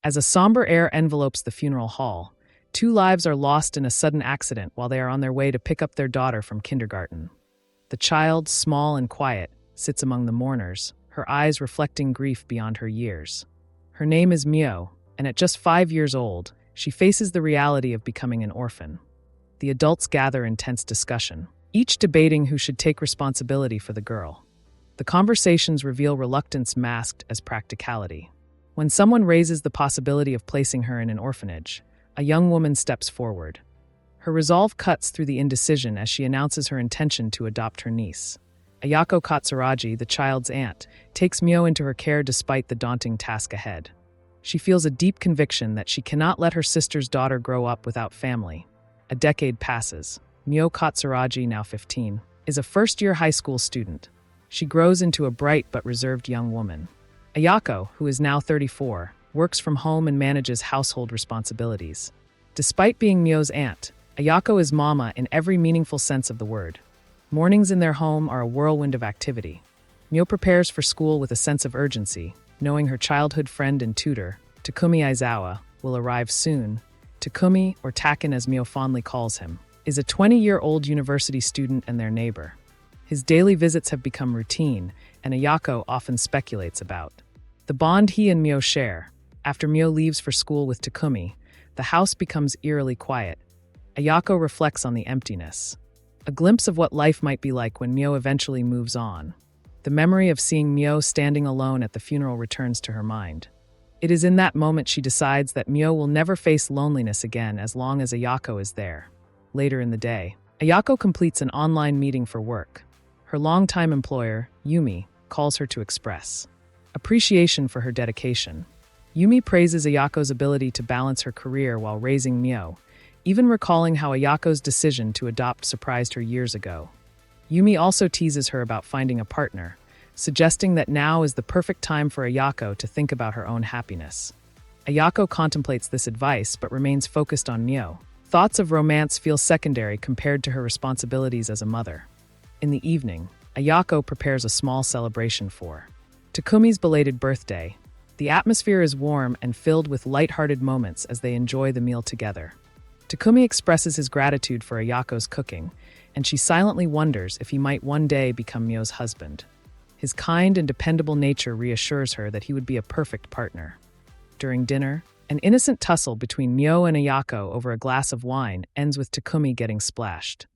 As a somber air envelopes the funeral hall, two lives are lost in a sudden accident while they are on their way to pick up their daughter from kindergarten. The child, small and quiet, sits among the mourners, her eyes reflecting grief beyond her years. Her name is Myo, and at just 5 years old, she faces the reality of becoming an orphan. The adults gather in tense discussion, each debating who should take responsibility for the girl. The conversations reveal reluctance masked as practicality. When someone raises the possibility of placing her in an orphanage, a young woman steps forward. Her resolve cuts through the indecision as she announces her intention to adopt her niece. Ayako Katsuragi, the child's aunt, takes Myo into her care despite the daunting task ahead. She feels a deep conviction that she cannot let her sister's daughter grow up without family. A decade passes. Myo Katsuragi, now 15, is a first-year high school student. She grows into a bright but reserved young woman. Ayako, who is now 34, works from home and manages household responsibilities. Despite being Myo's aunt, Ayako is mama in every meaningful sense of the word. Mornings in their home are a whirlwind of activity. Myo prepares for school with a sense of urgency, knowing her childhood friend and tutor, Takumi Aizawa, will arrive soon. Takumi, or Taken as Myo fondly calls him, is a 20-year-old university student and their neighbor. His daily visits have become routine, and Ayako often speculates about the bond he and Myo share. After Myo leaves for school with Takumi, the house becomes eerily quiet. Ayako reflects on the emptiness. A glimpse of what life might be like when Myo eventually moves on. The memory of seeing Myo standing alone at the funeral returns to her mind. It is in that moment she decides that Myo will never face loneliness again as long as Ayako is there. Later in the day, Ayako completes an online meeting for work. Her longtime employer, Yumi, calls her to express appreciation for her dedication. Yumi praises Ayako's ability to balance her career while raising Myo, even recalling how Ayako's decision to adopt surprised her years ago. Yumi also teases her about finding a partner, suggesting that now is the perfect time for Ayako to think about her own happiness. Ayako contemplates this advice but remains focused on Myo. Thoughts of romance feel secondary compared to her responsibilities as a mother. In the evening, Ayako prepares a small celebration for Takumi's belated birthday. The atmosphere is warm and filled with light-hearted moments as they enjoy the meal together. Takumi expresses his gratitude for Ayako's cooking, and she silently wonders if he might one day become Myo's husband. His kind and dependable nature reassures her that he would be a perfect partner. During dinner, an innocent tussle between Myo and Ayako over a glass of wine ends with Takumi getting splashed.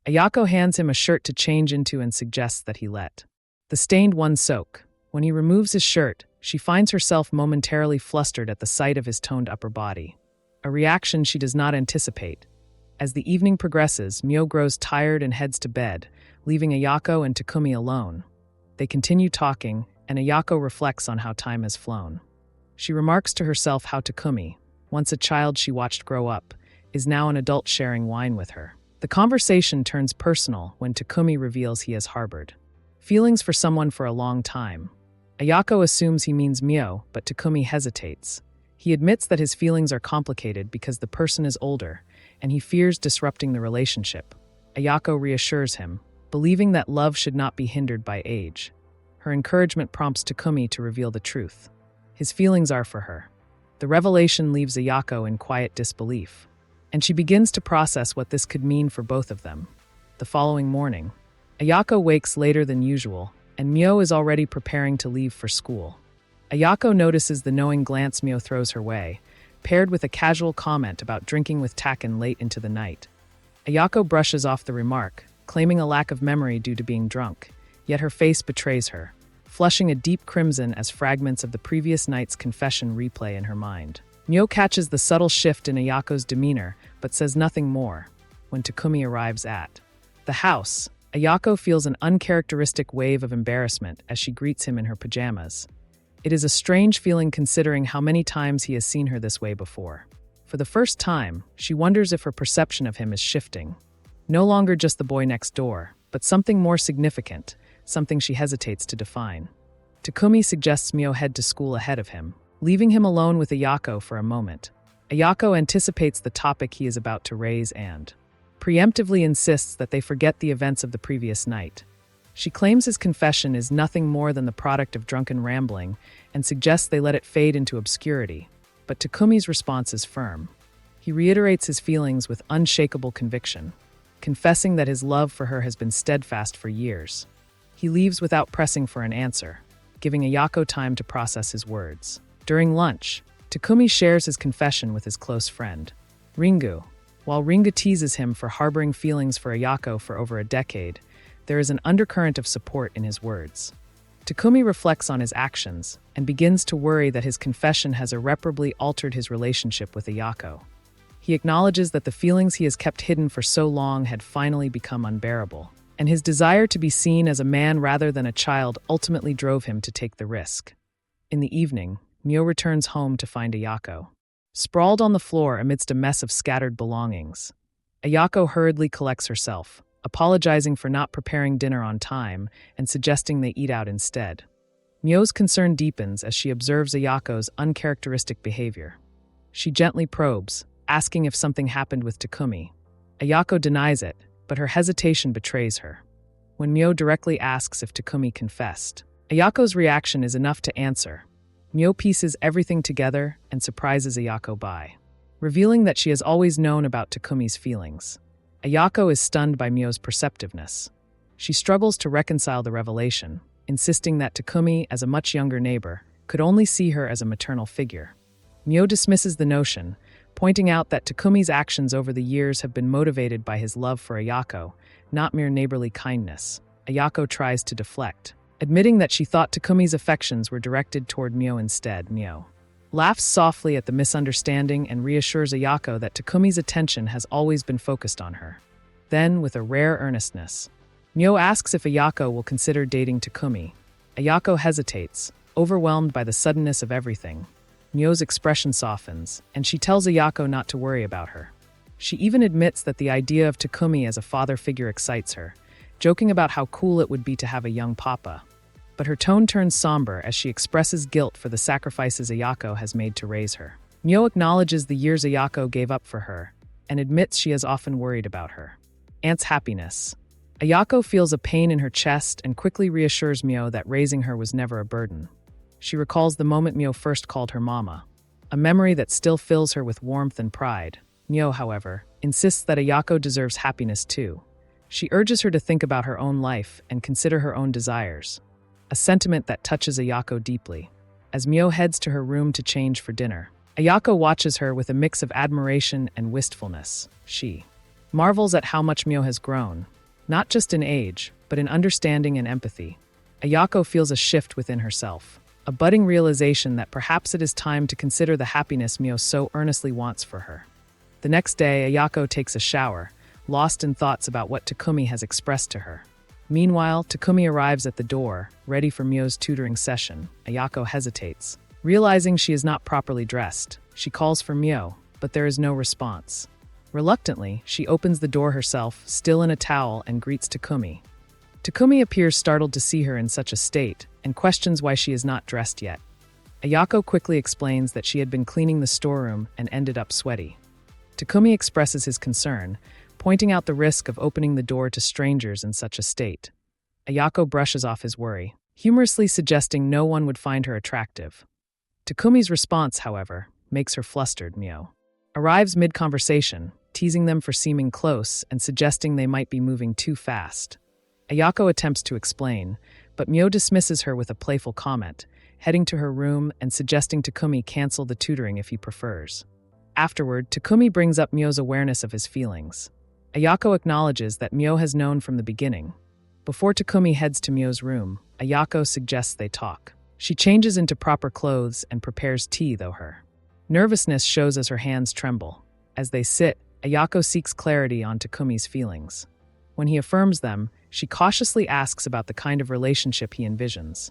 Ayako hands him a shirt to change into and suggests that he let the stained one soak. When he removes his shirt, she finds herself momentarily flustered at the sight of his toned upper body. A reaction she does not anticipate. As the evening progresses, Myo grows tired and heads to bed, leaving Ayako and Takumi alone. They continue talking, and Ayako reflects on how time has flown. She remarks to herself how Takumi, once a child she watched grow up, is now an adult sharing wine with her. The conversation turns personal when Takumi reveals he has harbored feelings for someone for a long time. Ayako assumes he means Myo, but Takumi hesitates. He admits that his feelings are complicated because the person is older, and he fears disrupting the relationship. Ayako reassures him, believing that love should not be hindered by age. Her encouragement prompts Takumi to reveal the truth. His feelings are for her. The revelation leaves Ayako in quiet disbelief, and she begins to process what this could mean for both of them. The following morning, Ayako wakes later than usual, and Myo is already preparing to leave for school. Ayako notices the knowing glance Myo throws her way, paired with a casual comment about drinking with Taken late into the night. Ayako brushes off the remark, claiming a lack of memory due to being drunk, yet her face betrays her, flushing a deep crimson as fragments of the previous night's confession replay in her mind. Myo catches the subtle shift in Ayako's demeanor, but says nothing more. When Takumi arrives at the house, Ayako feels an uncharacteristic wave of embarrassment as she greets him in her pajamas. It is a strange feeling considering how many times he has seen her this way before. For the first time, she wonders if her perception of him is shifting. No longer just the boy next door, but something more significant, something she hesitates to define. Takumi suggests Myo head to school ahead of him, leaving him alone with Ayako for a moment. Ayako anticipates the topic he is about to raise and preemptively insists that they forget the events of the previous night. She claims his confession is nothing more than the product of drunken rambling and suggests they let it fade into obscurity. but Takumi's response is firm. He reiterates his feelings with unshakable conviction, confessing that his love for her has been steadfast for years. He leaves without pressing for an answer, giving Ayako time to process his words. During lunch, Takumi shares his confession with his close friend, Ringu. While Ringu teases him for harboring feelings for Ayako for over a decade, there is an undercurrent of support in his words. Takumi reflects on his actions and begins to worry that his confession has irreparably altered his relationship with Ayako. He acknowledges that the feelings he has kept hidden for so long had finally become unbearable, and his desire to be seen as a man rather than a child ultimately drove him to take the risk. In the evening, Mio returns home to find Ayako sprawled on the floor amidst a mess of scattered belongings. Ayako hurriedly collects herself, apologizing for not preparing dinner on time and suggesting they eat out instead. Mio's concern deepens as she observes Ayako's uncharacteristic behavior. She gently probes, asking if something happened with Takumi. Ayako denies it, but her hesitation betrays her. When Mio directly asks if Takumi confessed, Ayako's reaction is enough to answer. Mio pieces everything together and surprises Ayako by revealing that she has always known about Takumi's feelings. Ayako is stunned by Mio's perceptiveness. She struggles to reconcile the revelation, insisting that Takumi, as a much younger neighbor, could only see her as a maternal figure. Mio dismisses the notion, pointing out that Takumi's actions over the years have been motivated by his love for Ayako, not mere neighborly kindness. Ayako tries to deflect, admitting that she thought Takumi's affections were directed toward Mio instead. Mio laughs softly at the misunderstanding and reassures Ayako that Takumi's attention has always been focused on her. Then, with a rare earnestness, Mio asks if Ayako will consider dating Takumi. Ayako hesitates, overwhelmed by the suddenness of everything. Mio's expression softens, and she tells Ayako not to worry about her. She even admits that the idea of Takumi as a father figure excites her, joking about how cool it would be to have a young papa. But her tone turns somber as she expresses guilt for the sacrifices Ayako has made to raise her. Mio acknowledges the years Ayako gave up for her, and admits she has often worried about her aunt's happiness. Ayako feels a pain in her chest and quickly reassures Mio that raising her was never a burden. She recalls the moment Mio first called her mama, a memory that still fills her with warmth and pride. Mio, however, insists that Ayako deserves happiness too. She urges her to think about her own life and consider her own desires, a sentiment that touches Ayako deeply. As Mio heads to her room to change for dinner, Ayako watches her with a mix of admiration and wistfulness. She marvels at how much Mio has grown, not just in age, but in understanding and empathy. Ayako feels a shift within herself, a budding realization that perhaps it is time to consider the happiness Mio so earnestly wants for her. The next day, Ayako takes a shower, lost in thoughts about what Takumi has expressed to her. Meanwhile, Takumi arrives at the door, ready for Mio's tutoring session. Ayako hesitates. Realizing she is not properly dressed, she calls for Mio, but there is no response. Reluctantly, she opens the door herself, still in a towel, and greets Takumi. Takumi appears startled to see her in such a state, and questions why she is not dressed yet. Ayako quickly explains that she had been cleaning the storeroom and ended up sweaty. Takumi expresses his concern, pointing out the risk of opening the door to strangers in such a state. Ayako brushes off his worry, humorously suggesting no one would find her attractive. Takumi's response, however, makes her flustered. Mio arrives mid-conversation, teasing them for seeming close and suggesting they might be moving too fast. Ayako attempts to explain, but Mio dismisses her with a playful comment, heading to her room and suggesting Takumi cancel the tutoring if he prefers. Afterward, Takumi brings up Mio's awareness of his feelings. Ayako acknowledges that Mio has known from the beginning. Before Takumi heads to Mio's room, Ayako suggests they talk. She changes into proper clothes and prepares tea, though her nervousness shows as her hands tremble. As they sit, Ayako seeks clarity on Takumi's feelings. When he affirms them, she cautiously asks about the kind of relationship he envisions.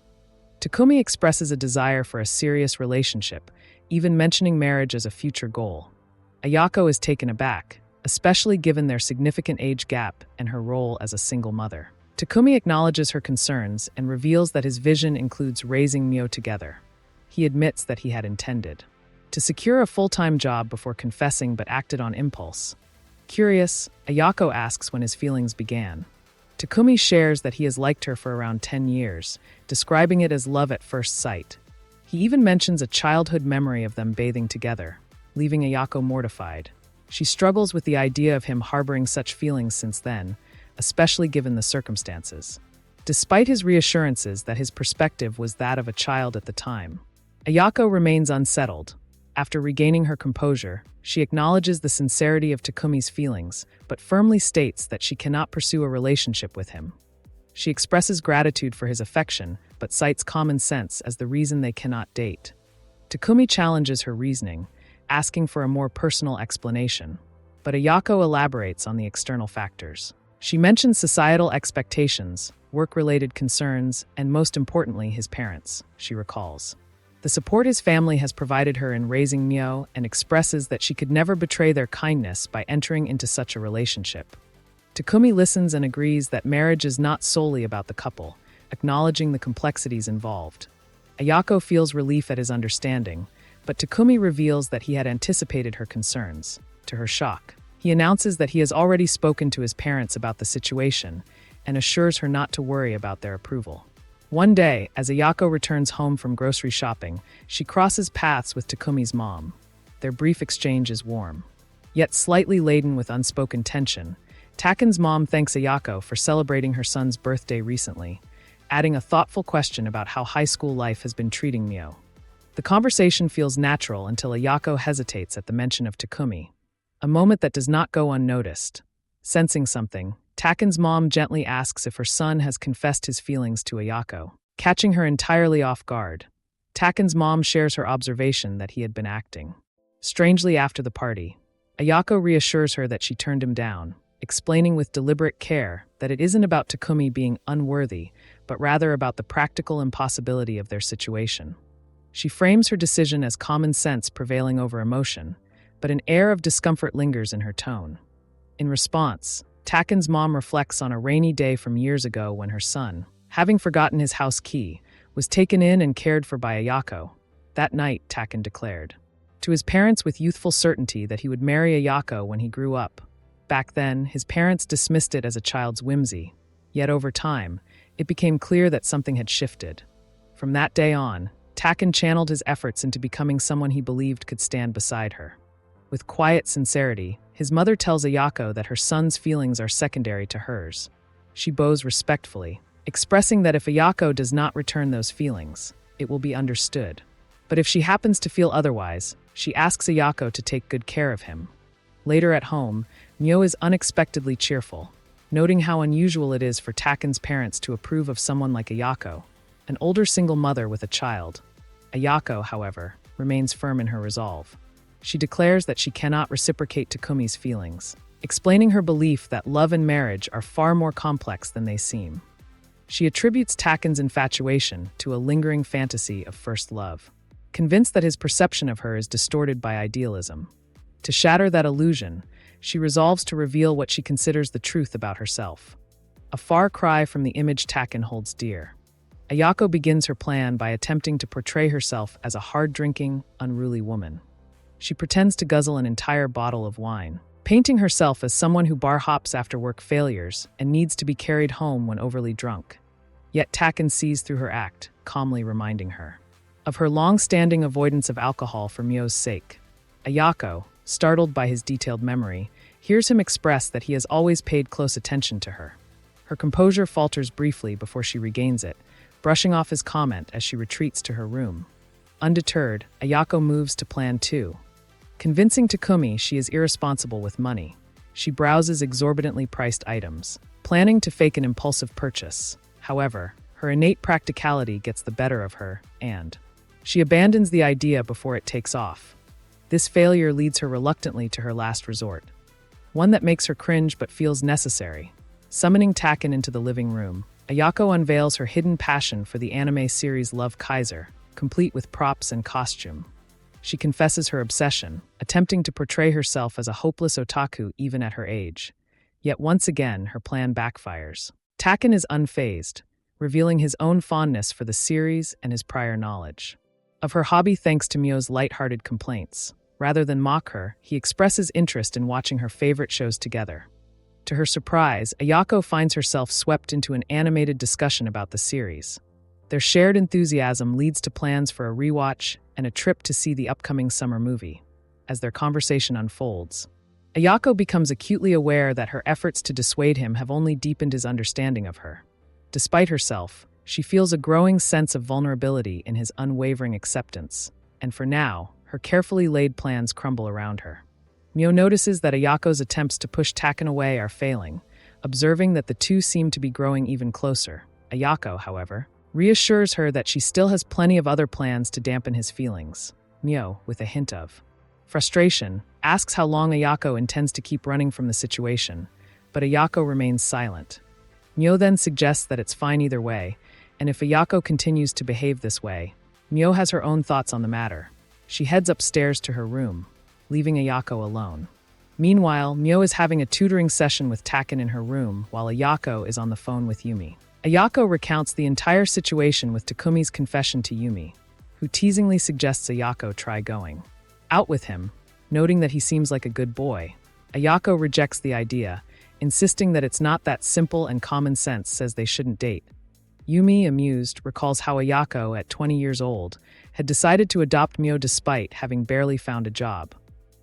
Takumi expresses a desire for a serious relationship, even mentioning marriage as a future goal. Ayako is taken aback, especially given their significant age gap and her role as a single mother. Takumi acknowledges her concerns and reveals that his vision includes raising Mio together. He admits that he had intended to secure a full-time job before confessing but acted on impulse. Curious, Ayako asks when his feelings began. Takumi shares that he has liked her for around 10 years, describing it as love at first sight. He even mentions a childhood memory of them bathing together, leaving Ayako mortified. She struggles with the idea of him harboring such feelings since then, especially given the circumstances. Despite his reassurances that his perspective was that of a child at the time, Ayako remains unsettled. After regaining her composure, she acknowledges the sincerity of Takumi's feelings, but firmly states that she cannot pursue a relationship with him. She expresses gratitude for his affection, but cites common sense as the reason they cannot date. Takumi challenges her reasoning, asking for a more personal explanation, but Ayako elaborates on the external factors. She mentions societal expectations, work-related concerns, and most importantly, his parents, she recalls. The support his family has provided her in raising Myo and expresses that she could never betray their kindness by entering into such a relationship. Takumi listens and agrees that marriage is not solely about the couple, acknowledging the complexities involved. Ayako feels relief at his understanding, but Takumi reveals that he had anticipated her concerns. To her shock, he announces that he has already spoken to his parents about the situation and assures her not to worry about their approval. One day, as Ayako returns home from grocery shopping, she crosses paths with Takumi's mom. Their brief exchange is warm, yet slightly laden with unspoken tension. Taken's mom thanks Ayako for celebrating her son's birthday recently, adding a thoughtful question about how high school life has been treating Myo. The conversation feels natural until Ayako hesitates at the mention of Takumi, a moment that does not go unnoticed. Sensing something, Taken's mom gently asks if her son has confessed his feelings to Ayako, catching her entirely off guard. Taken's mom shares her observation that he had been acting strangely after the party. Ayako reassures her that she turned him down, explaining with deliberate care that it isn't about Takumi being unworthy, but rather about the practical impossibility of their situation. She frames her decision as common sense prevailing over emotion, but an air of discomfort lingers in her tone. In response, Taken's mom reflects on a rainy day from years ago when her son, having forgotten his house key, was taken in and cared for by Ayako. That night, Taken declared to his parents with youthful certainty that he would marry Ayako when he grew up. Back then, his parents dismissed it as a child's whimsy, yet over time, it became clear that something had shifted. From that day on, Taken channeled his efforts into becoming someone he believed could stand beside her. With quiet sincerity, his mother tells Ayako that her son's feelings are secondary to hers. She bows respectfully, expressing that if Ayako does not return those feelings, it will be understood. But if she happens to feel otherwise, she asks Ayako to take good care of him. Later at home, Myo is unexpectedly cheerful, noting how unusual it is for Taken's parents to approve of someone like Ayako, an older single mother with a child. Ayako, however, remains firm in her resolve. She declares that she cannot reciprocate Takumi's feelings, explaining her belief that love and marriage are far more complex than they seem. She attributes Taken's infatuation to a lingering fantasy of first love, convinced that his perception of her is distorted by idealism. To shatter that illusion, she resolves to reveal what she considers the truth about herself. A far cry from the image Taken holds dear. Ayako begins her plan by attempting to portray herself as a hard-drinking, unruly woman. She pretends to guzzle an entire bottle of wine, painting herself as someone who bar hops after work failures and needs to be carried home when overly drunk. Yet Taken sees through her act, calmly reminding her of her long-standing avoidance of alcohol for Myo's sake. Ayako, startled by his detailed memory, hears him express that he has always paid close attention to her. Her composure falters briefly before she regains it, brushing off his comment as she retreats to her room. Undeterred, Ayako moves to Plan 2. Convincing Takumi she is irresponsible with money, she browses exorbitantly priced items, planning to fake an impulsive purchase. However, her innate practicality gets the better of her, and she abandons the idea before it takes off. This failure leads her reluctantly to her last resort, one that makes her cringe but feels necessary. Summoning Taken into the living room, Ayako unveils her hidden passion for the anime series Love Kaiser, complete with props and costume. She confesses her obsession, attempting to portray herself as a hopeless otaku even at her age. Yet once again, her plan backfires. Taken is unfazed, revealing his own fondness for the series and his prior knowledge of her hobby thanks to Myo's light-hearted complaints. Rather than mock her, he expresses interest in watching her favorite shows together. To her surprise, Ayako finds herself swept into an animated discussion about the series. Their shared enthusiasm leads to plans for a rewatch and a trip to see the upcoming summer movie. As their conversation unfolds, Ayako becomes acutely aware that her efforts to dissuade him have only deepened his understanding of her. Despite herself, she feels a growing sense of vulnerability in his unwavering acceptance, and for now, her carefully laid plans crumble around her. Mio notices that Ayako's attempts to push Taken away are failing, observing that the two seem to be growing even closer. Ayako, however, reassures her that she still has plenty of other plans to dampen his feelings. Mio, with a hint of frustration, asks how long Ayako intends to keep running from the situation, but Ayako remains silent. Mio then suggests that it's fine either way, and if Ayako continues to behave this way, Mio has her own thoughts on the matter. She heads upstairs to her room, leaving Ayako alone. Meanwhile, Mio is having a tutoring session with Taken in her room while Ayako is on the phone with Yumi. Ayako recounts the entire situation with Takumi's confession to Yumi, who teasingly suggests Ayako try going out with him, noting that he seems like a good boy. Ayako rejects the idea, insisting that it's not that simple and common sense says they shouldn't date. Yumi, amused, recalls how Ayako, at 20 years old, had decided to adopt Mio despite having barely found a job.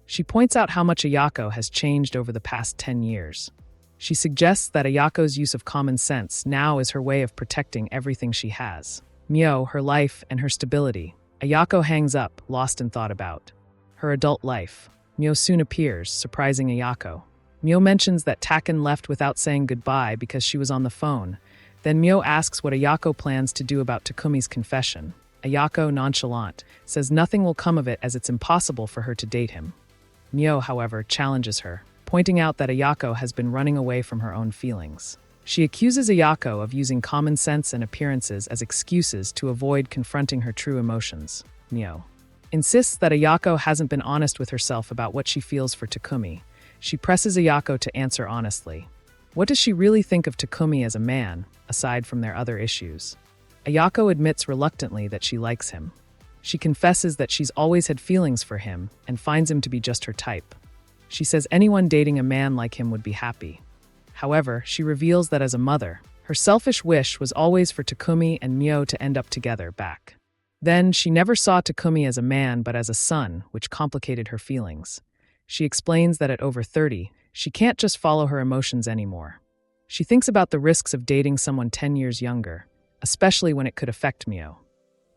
She points out how much Ayako has changed over the past 10 years. She suggests that Ayako's use of common sense now is her way of protecting everything she has. Mio, her life, and her stability. Ayako hangs up, lost in thought about her adult life. Mio soon appears, surprising Ayako. Mio mentions that Taken left without saying goodbye because she was on the phone. Then Mio asks what Ayako plans to do about Takumi's confession. Ayako, nonchalant, says nothing will come of it as it's impossible for her to date him. Mio, however, challenges her, pointing out that Ayako has been running away from her own feelings. She accuses Ayako of using common sense and appearances as excuses to avoid confronting her true emotions. Mio insists that Ayako hasn't been honest with herself about what she feels for Takumi. She presses Ayako to answer honestly. What does she really think of Takumi as a man, aside from their other issues? Ayako admits reluctantly that she likes him. She confesses that she's always had feelings for him and finds him to be just her type. She says anyone dating a man like him would be happy. However, she reveals that as a mother, her selfish wish was always for Takumi and Mio to end up together back. Then, she never saw Takumi as a man but as a son, which complicated her feelings. She explains that at over 30, she can't just follow her emotions anymore. She thinks about the risks of dating someone 10 years younger, especially when it could affect Mio.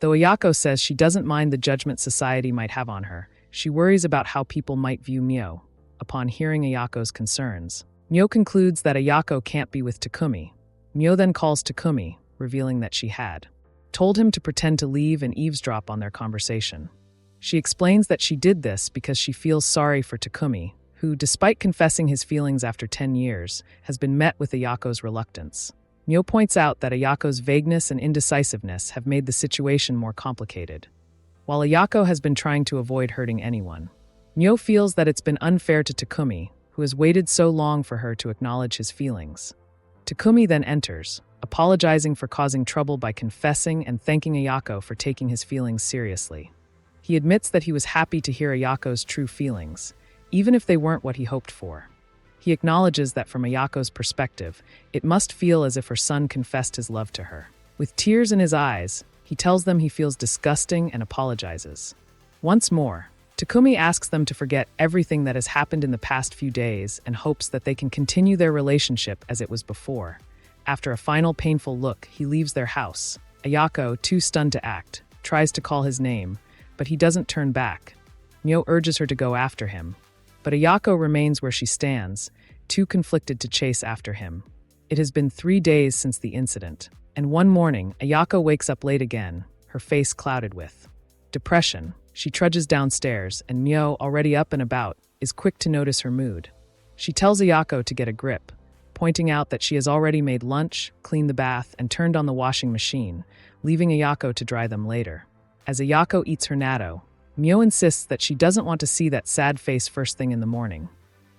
Though Ayako says she doesn't mind the judgment society might have on her, she worries about how people might view Mio. Upon hearing Ayako's concerns, Mio concludes that Ayako can't be with Takumi. Mio then calls Takumi, revealing that she had told him to pretend to leave and eavesdrop on their conversation. She explains that she did this because she feels sorry for Takumi, who, despite confessing his feelings after 10 years, has been met with Ayako's reluctance. Mio points out that Ayako's vagueness and indecisiveness have made the situation more complicated. While Ayako has been trying to avoid hurting anyone, Mio feels that it's been unfair to Takumi, who has waited so long for her to acknowledge his feelings. Takumi then enters, apologizing for causing trouble by confessing and thanking Ayako for taking his feelings seriously. He admits that he was happy to hear Ayako's true feelings, even if they weren't what he hoped for. He acknowledges that from Ayako's perspective, it must feel as if her son confessed his love to her. With tears in his eyes, he tells them he feels disgusting and apologizes. Once more, Takumi asks them to forget everything that has happened in the past few days and hopes that they can continue their relationship as it was before. After a final painful look, he leaves their house. Ayako, too stunned to act, tries to call his name, but he doesn't turn back. Mio urges her to go after him, but Ayako remains where she stands, too conflicted to chase after him. It has been 3 days since the incident, and one morning, Ayako wakes up late again, her face clouded with depression. She trudges downstairs, and Mio, already up and about, is quick to notice her mood. She tells Ayako to get a grip, pointing out that she has already made lunch, cleaned the bath, and turned on the washing machine, leaving Ayako to dry them later. As Ayako eats her natto, Mio insists that she doesn't want to see that sad face first thing in the morning.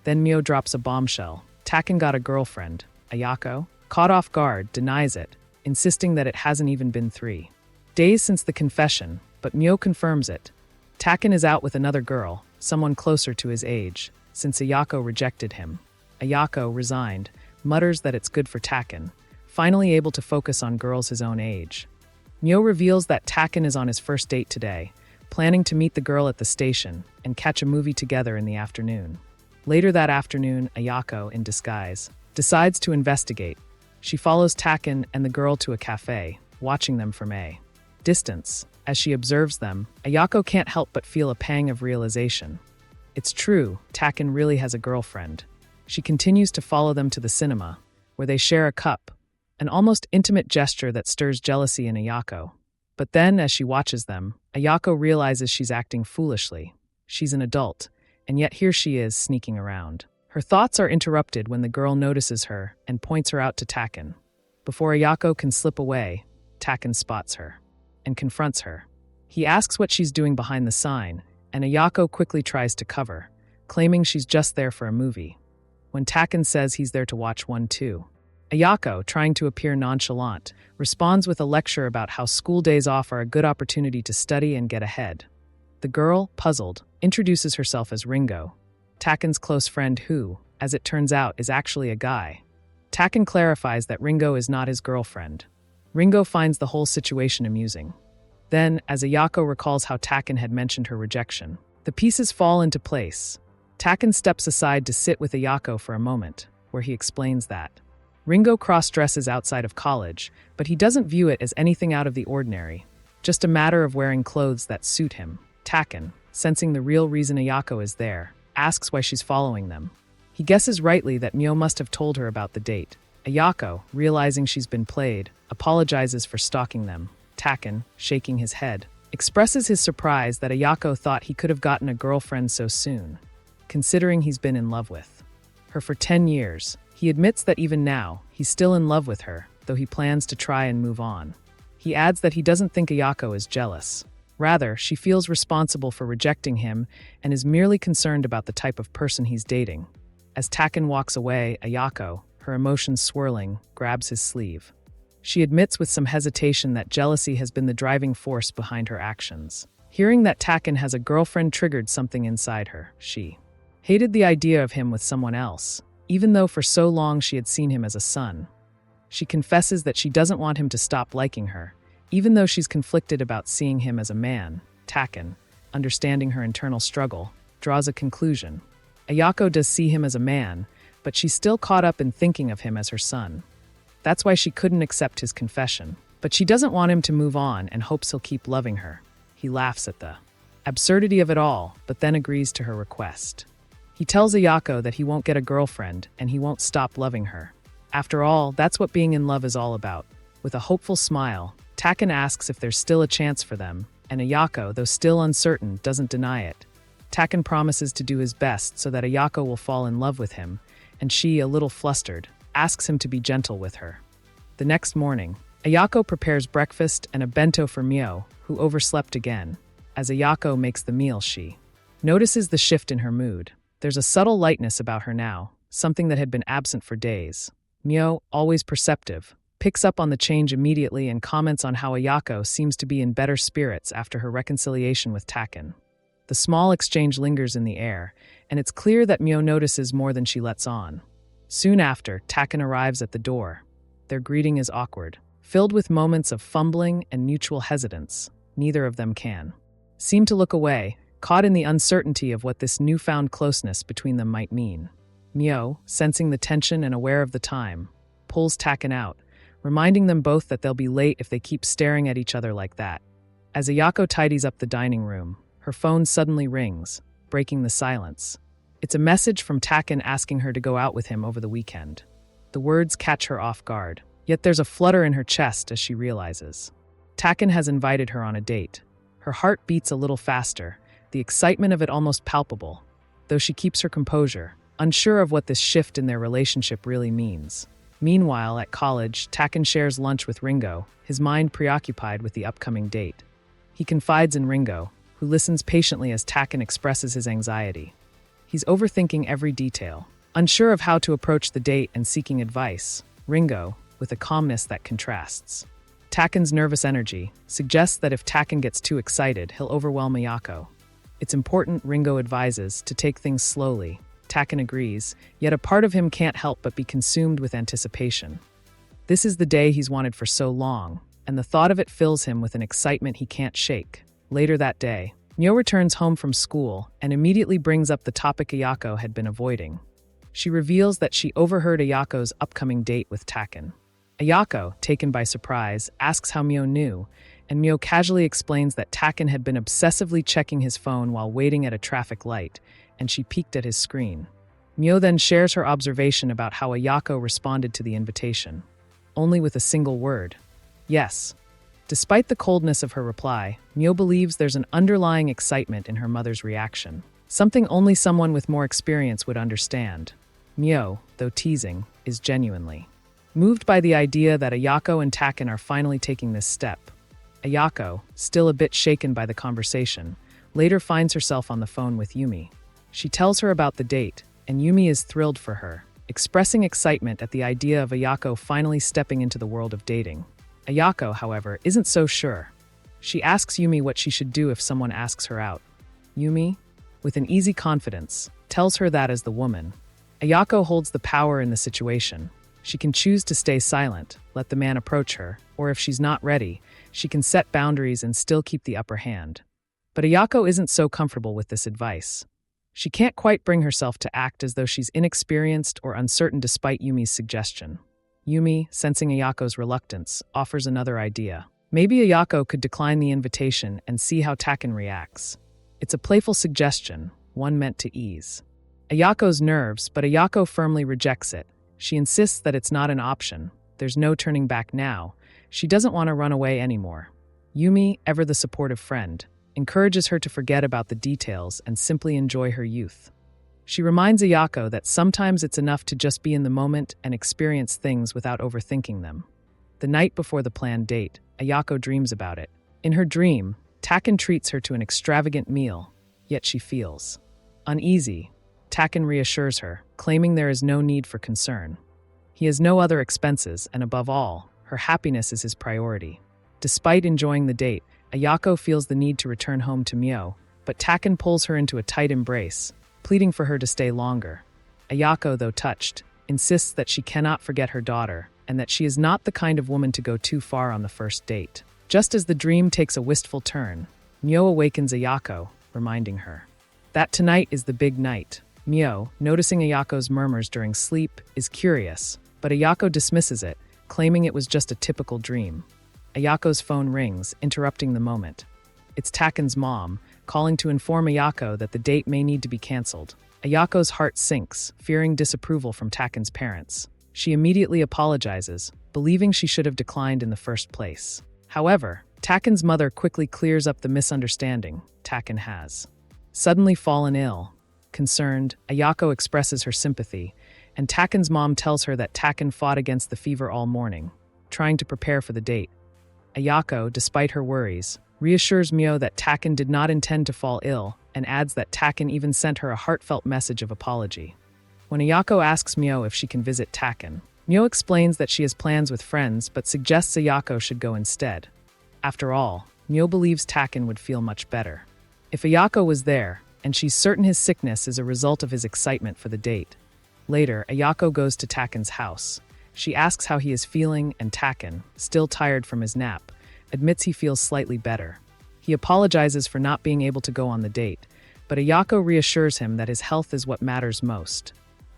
Then Mio drops a bombshell. Taken got a girlfriend. Ayako, caught off guard, denies it, insisting that it hasn't even been 3 days since the confession, but Mio confirms it. Taken is out with another girl, someone closer to his age, since Ayako rejected him. Ayako, resigned, mutters that it's good for Taken, finally able to focus on girls his own age. Myo reveals that Taken is on his first date today, planning to meet the girl at the station and catch a movie together in the afternoon. Later that afternoon, Ayako, in disguise, decides to investigate. She follows Taken and the girl to a cafe, watching them from a distance. As she observes them, Ayako can't help but feel a pang of realization. It's true, Taken really has a girlfriend. She continues to follow them to the cinema, where they share a cup, an almost intimate gesture that stirs jealousy in Ayako. But then, as she watches them, Ayako realizes she's acting foolishly. She's an adult, and yet here she is sneaking around. Her thoughts are interrupted when the girl notices her and points her out to Taken. Before Ayako can slip away, Taken spots her and confronts her. He asks what she's doing behind the sign, and Ayako quickly tries to cover, claiming she's just there for a movie. When Taken says he's there to watch one too, Ayako, trying to appear nonchalant, responds with a lecture about how school days off are a good opportunity to study and get ahead. The girl, puzzled, introduces herself as Ringo, Taken's close friend who, as it turns out, is actually a guy. Taken clarifies that Ringo is not his girlfriend. Ringo finds the whole situation amusing. Then, as Ayako recalls how Taken had mentioned her rejection, the pieces fall into place. Taken steps aside to sit with Ayako for a moment, where he explains that Ringo cross-dresses outside of college, but he doesn't view it as anything out of the ordinary, just a matter of wearing clothes that suit him. Taken, sensing the real reason Ayako is there, asks why she's following them. He guesses rightly that Myo must have told her about the date. Ayako, realizing she's been played, apologizes for stalking them. Taken, shaking his head, expresses his surprise that Ayako thought he could have gotten a girlfriend so soon, considering he's been in love with her for 10 years. He admits that even now, he's still in love with her, though he plans to try and move on. He adds that he doesn't think Ayako is jealous. Rather, she feels responsible for rejecting him and is merely concerned about the type of person he's dating. As Taken walks away, Ayako, her emotions swirling, grabs his sleeve. She admits with some hesitation that jealousy has been the driving force behind her actions. Hearing that Taken has a girlfriend triggered something inside her. She hated the idea of him with someone else, even though for so long she had seen him as a son. She confesses that she doesn't want him to stop liking her, even though she's conflicted about seeing him as a man. Taken, understanding her internal struggle, draws a conclusion. Ayako does see him as a man, but she's still caught up in thinking of him as her son. That's why she couldn't accept his confession. But she doesn't want him to move on and hopes he'll keep loving her. He laughs at the absurdity of it all, but then agrees to her request. He tells Ayako that he won't get a girlfriend and he won't stop loving her. After all, that's what being in love is all about. With a hopeful smile, Taken asks if there's still a chance for them, and Ayako, though still uncertain, doesn't deny it. Taken promises to do his best so that Ayako will fall in love with him, and she, a little flustered, asks him to be gentle with her. The next morning, Ayako prepares breakfast and a bento for Myo, who overslept again. As Ayako makes the meal, she notices the shift in her mood. There's a subtle lightness about her now, something that had been absent for days. Myo, always perceptive, picks up on the change immediately and comments on how Ayako seems to be in better spirits after her reconciliation with Taken. The small exchange lingers in the air, and it's clear that Myo notices more than she lets on. Soon after, Taken arrives at the door. Their greeting is awkward, filled with moments of fumbling and mutual hesitance. Neither of them can seem to look away, caught in the uncertainty of what this newfound closeness between them might mean. Myo, sensing the tension and aware of the time, pulls Taken out, reminding them both that they'll be late if they keep staring at each other like that. As Ayako tidies up the dining room, her phone suddenly rings, breaking the silence. It's a message from Taken asking her to go out with him over the weekend. The words catch her off guard, yet there's a flutter in her chest as she realizes Taken has invited her on a date. Her heart beats a little faster, the excitement of it almost palpable, though she keeps her composure, unsure of what this shift in their relationship really means. Meanwhile, at college, Taken shares lunch with Ringo, his mind preoccupied with the upcoming date. He confides in Ringo, who listens patiently as Taken expresses his anxiety. He's overthinking every detail, unsure of how to approach the date and seeking advice. Ringo, with a calmness that contrasts Taken's nervous energy, suggests that if Taken gets too excited, he'll overwhelm Ayako. It's important, Ringo advises, to take things slowly. Taken agrees, yet a part of him can't help but be consumed with anticipation. This is the day he's wanted for so long. and the thought of it fills him with an excitement he can't shake. Later that day, Myo returns home from school and immediately brings up the topic Ayako had been avoiding. She reveals that she overheard Ayako's upcoming date with Taken. Ayako, taken by surprise, asks how Myo knew, and Myo casually explains that Taken had been obsessively checking his phone while waiting at a traffic light, and she peeked at his screen. Myo then shares her observation about how Ayako responded to the invitation. Only with a single word. Yes. Despite the coldness of her reply, Myo believes there's an underlying excitement in her mother's reaction. Something only someone with more experience would understand. Myo, though teasing, is genuinely moved by the idea that Ayako and Taken are finally taking this step. Ayako, still a bit shaken by the conversation, later finds herself on the phone with Yumi. She tells her about the date, and Yumi is thrilled for her, expressing excitement at the idea of Ayako finally stepping into the world of dating. Ayako, however, isn't so sure. She asks Yumi what she should do if someone asks her out. Yumi, with an easy confidence, tells her that as the woman, Ayako holds the power in the situation. She can choose to stay silent, let the man approach her, or if she's not ready, she can set boundaries and still keep the upper hand. But Ayako isn't so comfortable with this advice. She can't quite bring herself to act as though she's inexperienced or uncertain despite Yumi's suggestion. Yumi, sensing Ayako's reluctance, offers another idea. Maybe Ayako could decline the invitation and see how Taken reacts. It's a playful suggestion, one meant to ease Ayako's nerves, but Ayako firmly rejects it. She insists that it's not an option. There's no turning back now. She doesn't want to run away anymore. Yumi, ever the supportive friend, encourages her to forget about the details and simply enjoy her youth. She reminds Ayako that sometimes it's enough to just be in the moment and experience things without overthinking them. The night before the planned date, Ayako dreams about it. In her dream, Taken treats her to an extravagant meal, yet she feels uneasy. Taken reassures her, claiming there is no need for concern. He has no other expenses, and above all, her happiness is his priority. Despite enjoying the date, Ayako feels the need to return home to Myo, but Taken pulls her into a tight embrace, pleading for her to stay longer. Ayako, though touched, insists that she cannot forget her daughter, and that she is not the kind of woman to go too far on the first date. Just as the dream takes a wistful turn, Myo awakens Ayako, reminding her that tonight is the big night. Myo, noticing Ayako's murmurs during sleep, is curious, but Ayako dismisses it, claiming it was just a typical dream. Ayako's phone rings, interrupting the moment. It's Taken's mom, calling to inform Ayako that the date may need to be canceled. Ayako's heart sinks, fearing disapproval from Taken's parents. She immediately apologizes, believing she should have declined in the first place. However, Taken's mother quickly clears up the misunderstanding. Taken has suddenly fallen ill. Concerned, Ayako expresses her sympathy, and Taken's mom tells her that Taken fought against the fever all morning, trying to prepare for the date. Ayako, despite her worries, reassures Myo that Taken did not intend to fall ill, and adds that Taken even sent her a heartfelt message of apology. When Ayako asks Myo if she can visit Taken, Myo explains that she has plans with friends but suggests Ayako should go instead. After all, Myo believes Taken would feel much better if Ayako was there, and she's certain his sickness is a result of his excitement for the date. Later, Ayako goes to Taken's house. She asks how he is feeling, and Taken, still tired from his nap, admits he feels slightly better. He apologizes for not being able to go on the date, but Ayako reassures him that his health is what matters most.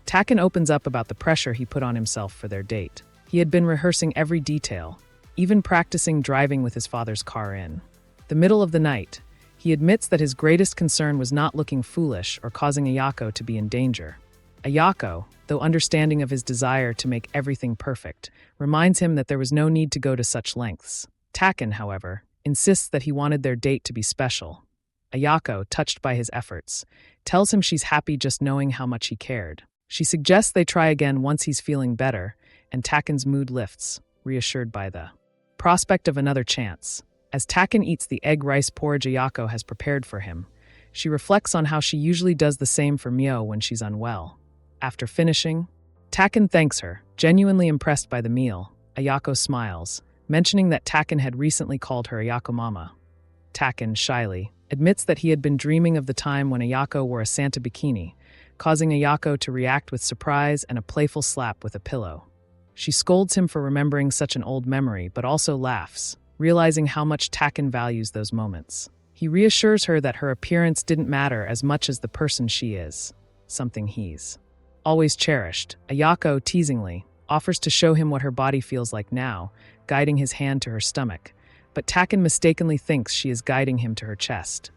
Taken opens up about the pressure he put on himself for their date. He had been rehearsing every detail, even practicing driving with his father's car in the middle of the night. He admits that his greatest concern was not looking foolish or causing Ayako to be in danger. Ayako, though understanding of his desire to make everything perfect, reminds him that there was no need to go to such lengths. Taken, however, insists that he wanted their date to be special. Ayako, touched by his efforts, tells him she's happy just knowing how much he cared. She suggests they try again once he's feeling better, and Taken's mood lifts, reassured by the prospect of another chance. As Taken eats the egg rice porridge Ayako has prepared for him, she reflects on how she usually does the same for Myo when she's unwell. After finishing, Taken thanks her, genuinely impressed by the meal. Ayako smiles, mentioning that Taken had recently called her Ayako Mama. Taken, shyly, admits that he had been dreaming of the time when Ayako wore a Santa bikini, causing Ayako to react with surprise and a playful slap with a pillow. She scolds him for remembering such an old memory, but also laughs, realizing how much Taken values those moments. He reassures her that her appearance didn't matter as much as the person she is, something he's always cherished. Ayako, teasingly, offers to show him what her body feels like now, guiding his hand to her stomach, but Taken mistakenly thinks she is guiding him to her chest.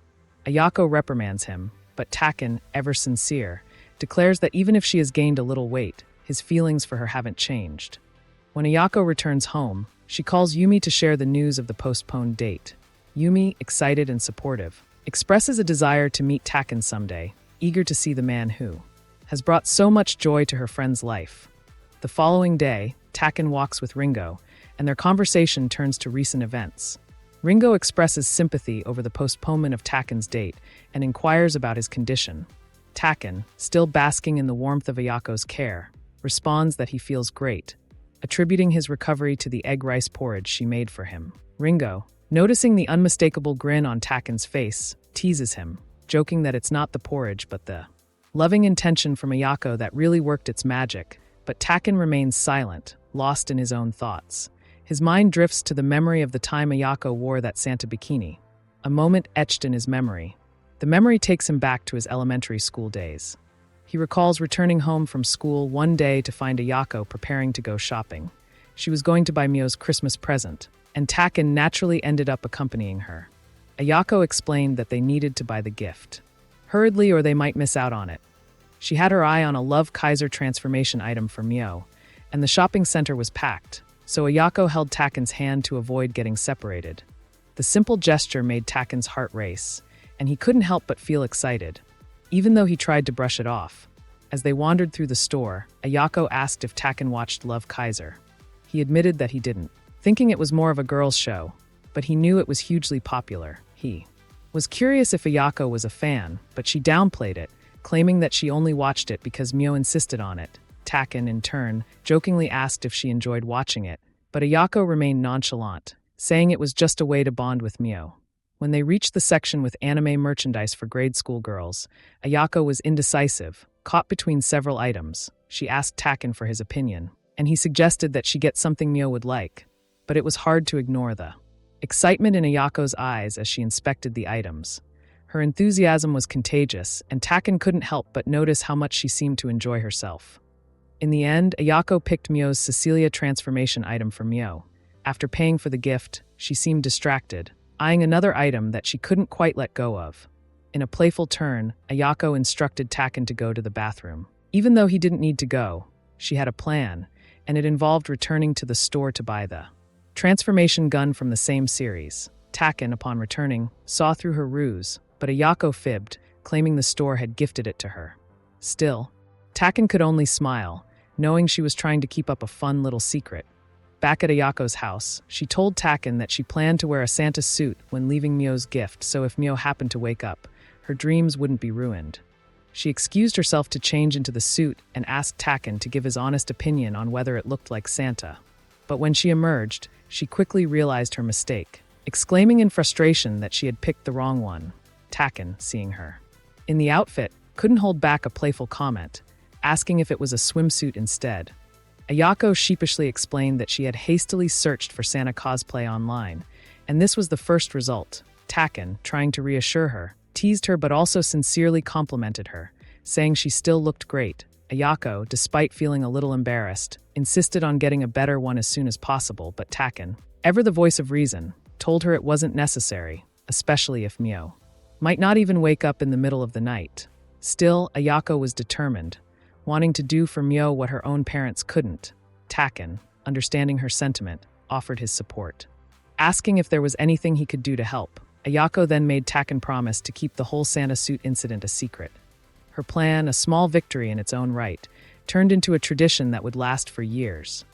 Ayako reprimands him, but Taken, ever sincere, declares that even if she has gained a little weight, his feelings for her haven't changed. When Ayako returns home, she calls Yumi to share the news of the postponed date. Yumi, excited and supportive, expresses a desire to meet Taken someday, eager to see the man who has brought so much joy to her friend's life. The following day, Taken walks with Ringo, and their conversation turns to recent events. Ringo expresses sympathy over the postponement of Taken's date and inquires about his condition. Taken, still basking in the warmth of Ayako's care, responds that he feels great, attributing his recovery to the egg rice porridge she made for him. Ringo, noticing the unmistakable grin on Taken's face, teases him, joking that it's not the porridge but the loving intention from Ayako that really worked its magic, but Taken remains silent, lost in his own thoughts. His mind drifts to the memory of the time Ayako wore that Santa bikini, a moment etched in his memory. The memory takes him back to his elementary school days. He recalls returning home from school one day to find Ayako preparing to go shopping. She was going to buy Mio's Christmas present, and Taken naturally ended up accompanying her. Ayako explained that they needed to buy the gift hurriedly or they might miss out on it. She had her eye on a Love Kaiser transformation item for Mio, and the shopping center was packed, so Ayako held Taken's hand to avoid getting separated. The simple gesture made Taken's heart race, and he couldn't help but feel excited, even though he tried to brush it off. As they wandered through the store, Ayako asked if Taken watched Love Kaiser. He admitted that he didn't, thinking it was more of a girls' show, but he knew it was hugely popular. He was curious if Ayako was a fan, but she downplayed it, claiming that she only watched it because Mio insisted on it. Taken, in turn, jokingly asked if she enjoyed watching it, but Ayako remained nonchalant, saying it was just a way to bond with Mio. When they reached the section with anime merchandise for grade school girls, Ayako was indecisive, caught between several items. She asked Taken for his opinion, and he suggested that she get something Mio would like, but it was hard to ignore the excitement in Ayako's eyes as she inspected the items. Her enthusiasm was contagious, and Taken couldn't help but notice how much she seemed to enjoy herself. In the end, Ayako picked Mio's Cecilia transformation item for Mio. After paying for the gift, she seemed distracted, eyeing another item that she couldn't quite let go of. In a playful turn, Ayako instructed Taken to go to the bathroom. Even though he didn't need to go, she had a plan, and it involved returning to the store to buy the transformation gun from the same series. Taken, upon returning, saw through her ruse, but Ayako fibbed, claiming the store had gifted it to her. Still, Taken could only smile, knowing she was trying to keep up a fun little secret. Back at Ayako's house, she told Taken that she planned to wear a Santa suit when leaving Mio's gift, so if Mio happened to wake up, her dreams wouldn't be ruined. She excused herself to change into the suit and asked Taken to give his honest opinion on whether it looked like Santa. But when she emerged, she quickly realized her mistake, exclaiming in frustration that she had picked the wrong one. Taken, seeing her in the outfit, couldn't hold back a playful comment, asking if it was a swimsuit instead. Ayako sheepishly explained that she had hastily searched for Santa cosplay online, and this was the first result. Taken, trying to reassure her, teased her but also sincerely complimented her, saying she still looked great. Ayako, despite feeling a little embarrassed, insisted on getting a better one as soon as possible, but Taken, ever the voice of reason, told her it wasn't necessary, especially if Mio might not even wake up in the middle of the night. Still, Ayako was determined, wanting to do for Mio what her own parents couldn't. Taken, understanding her sentiment, offered his support, asking if there was anything he could do to help. Ayako then made Taken promise to keep the whole Santa suit incident a secret. Her plan, a small victory in its own right, turned into a tradition that would last for years.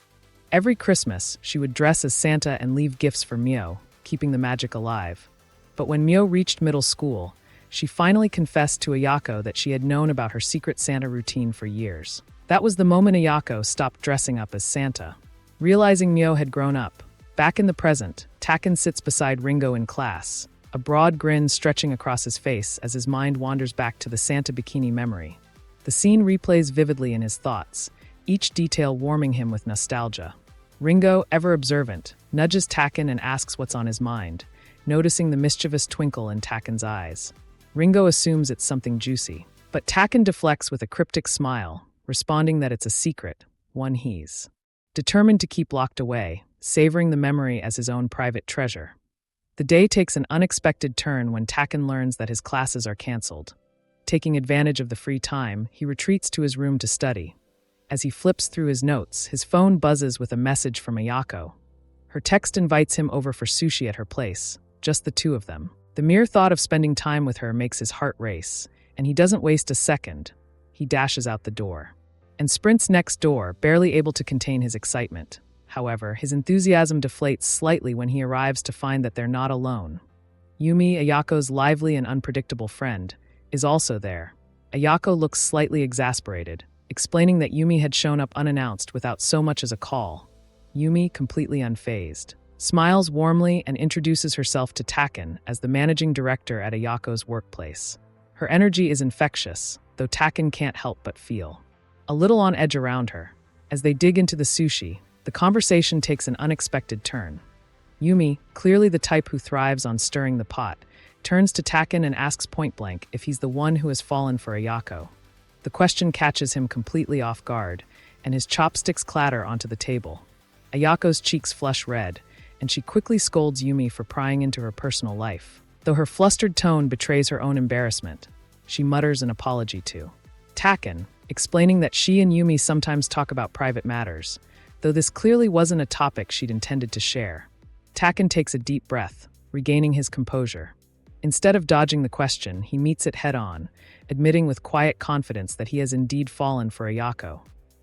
Every Christmas, she would dress as Santa and leave gifts for Mio, keeping the magic alive. But when Mio reached middle school, she finally confessed to Ayako that she had known about her secret Santa routine for years. That was the moment Ayako stopped dressing up as Santa. Realizing Mio had grown up, back in the present, Taken sits beside Ringo in class, a broad grin stretching across his face as his mind wanders back to the Santa bikini memory. The scene replays vividly in his thoughts, each detail warming him with nostalgia. Ringo, ever observant, nudges Taken and asks what's on his mind, noticing the mischievous twinkle in Taken's eyes. Ringo assumes it's something juicy, but Taken deflects with a cryptic smile, responding that it's a secret, one he's determined to keep locked away, savoring the memory as his own private treasure. The day takes an unexpected turn when Taken learns that his classes are canceled. Taking advantage of the free time, he retreats to his room to study. As he flips through his notes, his phone buzzes with a message from Ayako. Her text invites him over for sushi at her place, just the two of them. The mere thought of spending time with her makes his heart race, and he doesn't waste a second. He dashes out the door and sprints next door, barely able to contain his excitement. However, his enthusiasm deflates slightly when he arrives to find that they're not alone. Yumi, Ayako's lively and unpredictable friend, is also there. Ayako looks slightly exasperated, explaining that Yumi had shown up unannounced without so much as a call. Yumi, completely unfazed, smiles warmly and introduces herself to Taken as the managing director at Ayako's workplace. Her energy is infectious, though Taken can't help but feel a little on edge around her. As they dig into the sushi, the conversation takes an unexpected turn. Yumi, clearly the type who thrives on stirring the pot, turns to Taken and asks point-blank if he's the one who has fallen for Ayako. The question catches him completely off guard, and his chopsticks clatter onto the table. Ayako's cheeks flush red, and she quickly scolds Yumi for prying into her personal life. Though her flustered tone betrays her own embarrassment, she mutters an apology to Taken, explaining that she and Yumi sometimes talk about private matters, though this clearly wasn't a topic she'd intended to share. Taken takes a deep breath, regaining his composure. Instead of dodging the question, he meets it head-on, admitting with quiet confidence that he has indeed fallen for Ayako.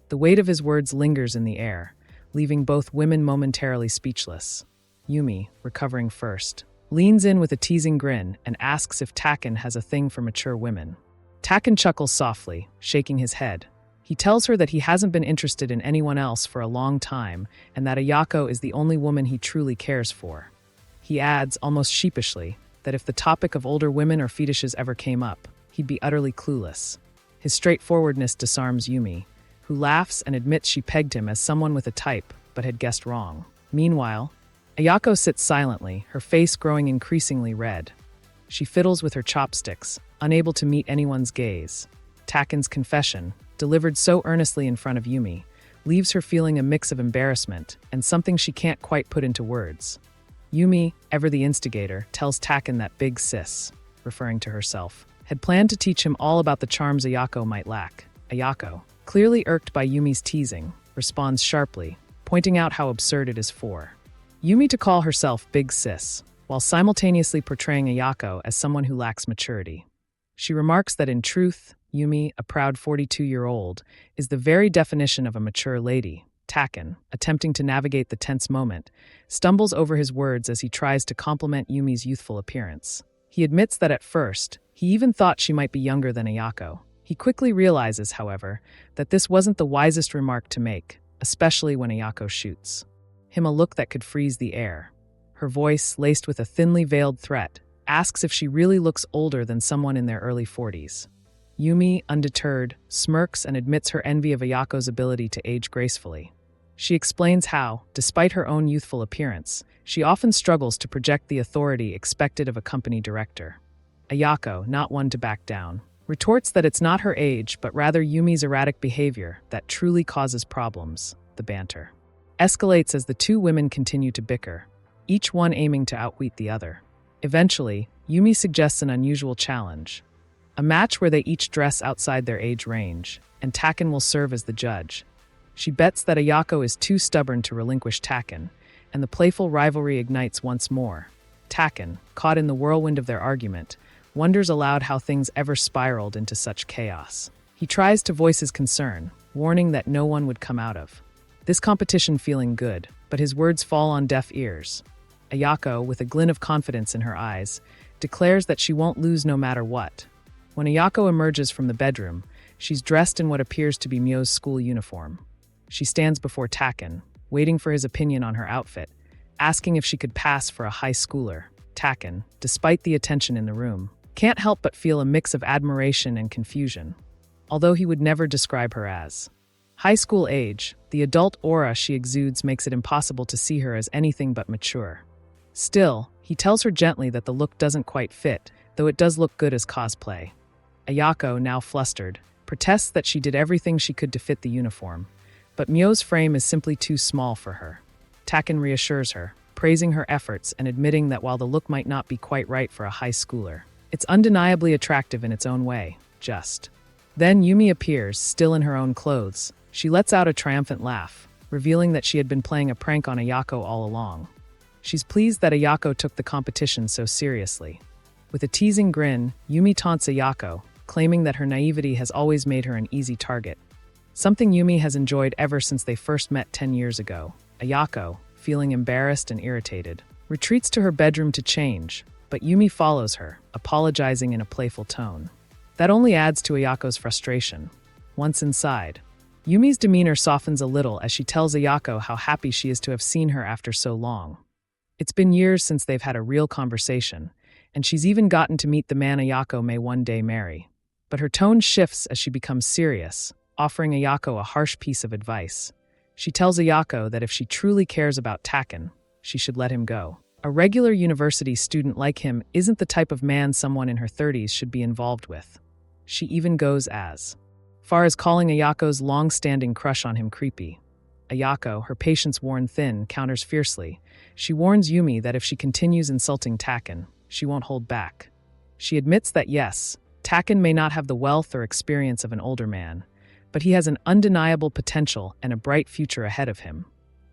The weight of his words lingers in the air, leaving both women momentarily speechless. Yumi, recovering first, leans in with a teasing grin and asks if Taken has a thing for mature women. Taken chuckles softly, shaking his head. He tells her that he hasn't been interested in anyone else for a long time and that Ayako is the only woman he truly cares for. He adds, almost sheepishly, that if the topic of older women or fetishes ever came up, he'd be utterly clueless. His straightforwardness disarms Yumi, who laughs and admits she pegged him as someone with a type, but had guessed wrong. Meanwhile, Ayako sits silently, her face growing increasingly red. She fiddles with her chopsticks, unable to meet anyone's gaze. Taken's confession, delivered so earnestly in front of Yumi, leaves her feeling a mix of embarrassment and something she can't quite put into words. Yumi, ever the instigator, tells Taken that big sis, referring to herself, had planned to teach him all about the charms Ayako might lack. Ayako, clearly irked by Yumi's teasing, responds sharply, pointing out how absurd it is for Yumi to call herself big sis, while simultaneously portraying Ayako as someone who lacks maturity. She remarks that in truth, Yumi, a proud 42-year-old, is the very definition of a mature lady. Taken, attempting to navigate the tense moment, stumbles over his words as he tries to compliment Yumi's youthful appearance. He admits that at first, he even thought she might be younger than Ayako. He quickly realizes, however, that this wasn't the wisest remark to make, especially when Ayako shoots him a look that could freeze the air. Her voice, laced with a thinly veiled threat, asks if she really looks older than someone in their early 40s. Yumi, undeterred, smirks and admits her envy of Ayako's ability to age gracefully. She explains how, despite her own youthful appearance, she often struggles to project the authority expected of a company director. Ayako, not one to back down, retorts that it's not her age but rather Yumi's erratic behavior that truly causes problems. The banter escalates as the two women continue to bicker, each one aiming to outwit the other. Eventually, Yumi suggests an unusual challenge, a match where they each dress outside their age range, and Taken will serve as the judge. She bets that Ayako is too stubborn to relinquish Taken, and the playful rivalry ignites once more. Taken, caught in the whirlwind of their argument, wonders aloud how things ever spiraled into such chaos. He tries to voice his concern, warning that no one would come out of this competition feeling good, but his words fall on deaf ears. Ayako, with a glint of confidence in her eyes, declares that she won't lose no matter what. When Ayako emerges from the bedroom, she's dressed in what appears to be Myo's school uniform. She stands before Taken, waiting for his opinion on her outfit, asking if she could pass for a high schooler. Taken, despite the attention in the room, can't help but feel a mix of admiration and confusion, although he would never describe her as High school age, the adult aura she exudes makes it impossible to see her as anything but mature. Still, he tells her gently that the look doesn't quite fit, though it does look good as cosplay. Ayako, now flustered, protests that she did everything she could to fit the uniform, but Myo's frame is simply too small for her. Taken reassures her, praising her efforts and admitting that while the look might not be quite right for a high schooler, it's undeniably attractive in its own way, just. Then Yumi appears, still in her own clothes. She lets out a triumphant laugh, revealing that she had been playing a prank on Ayako all along. She's pleased that Ayako took the competition so seriously. With a teasing grin, Yumi taunts Ayako, claiming that her naivety has always made her an easy target. Something Yumi has enjoyed ever since they first met 10 years ago. Ayako, feeling embarrassed and irritated, retreats to her bedroom to change, but Yumi follows her, apologizing in a playful tone. That only adds to Ayako's frustration. Once inside, Yumi's demeanor softens a little as she tells Ayako how happy she is to have seen her after so long. It's been years since they've had a real conversation, and she's even gotten to meet the man Ayako may one day marry. But her tone shifts as she becomes serious, offering Ayako a harsh piece of advice. She tells Ayako that if she truly cares about Taken, she should let him go. A regular university student like him isn't the type of man someone in her 30s should be involved with. She even goes as far as calling Ayako's long-standing crush on him creepy. Ayako, her patience worn thin, counters fiercely. She warns Yumi that if she continues insulting Taken, she won't hold back. She admits that yes, Taken may not have the wealth or experience of an older man, but he has an undeniable potential and a bright future ahead of him.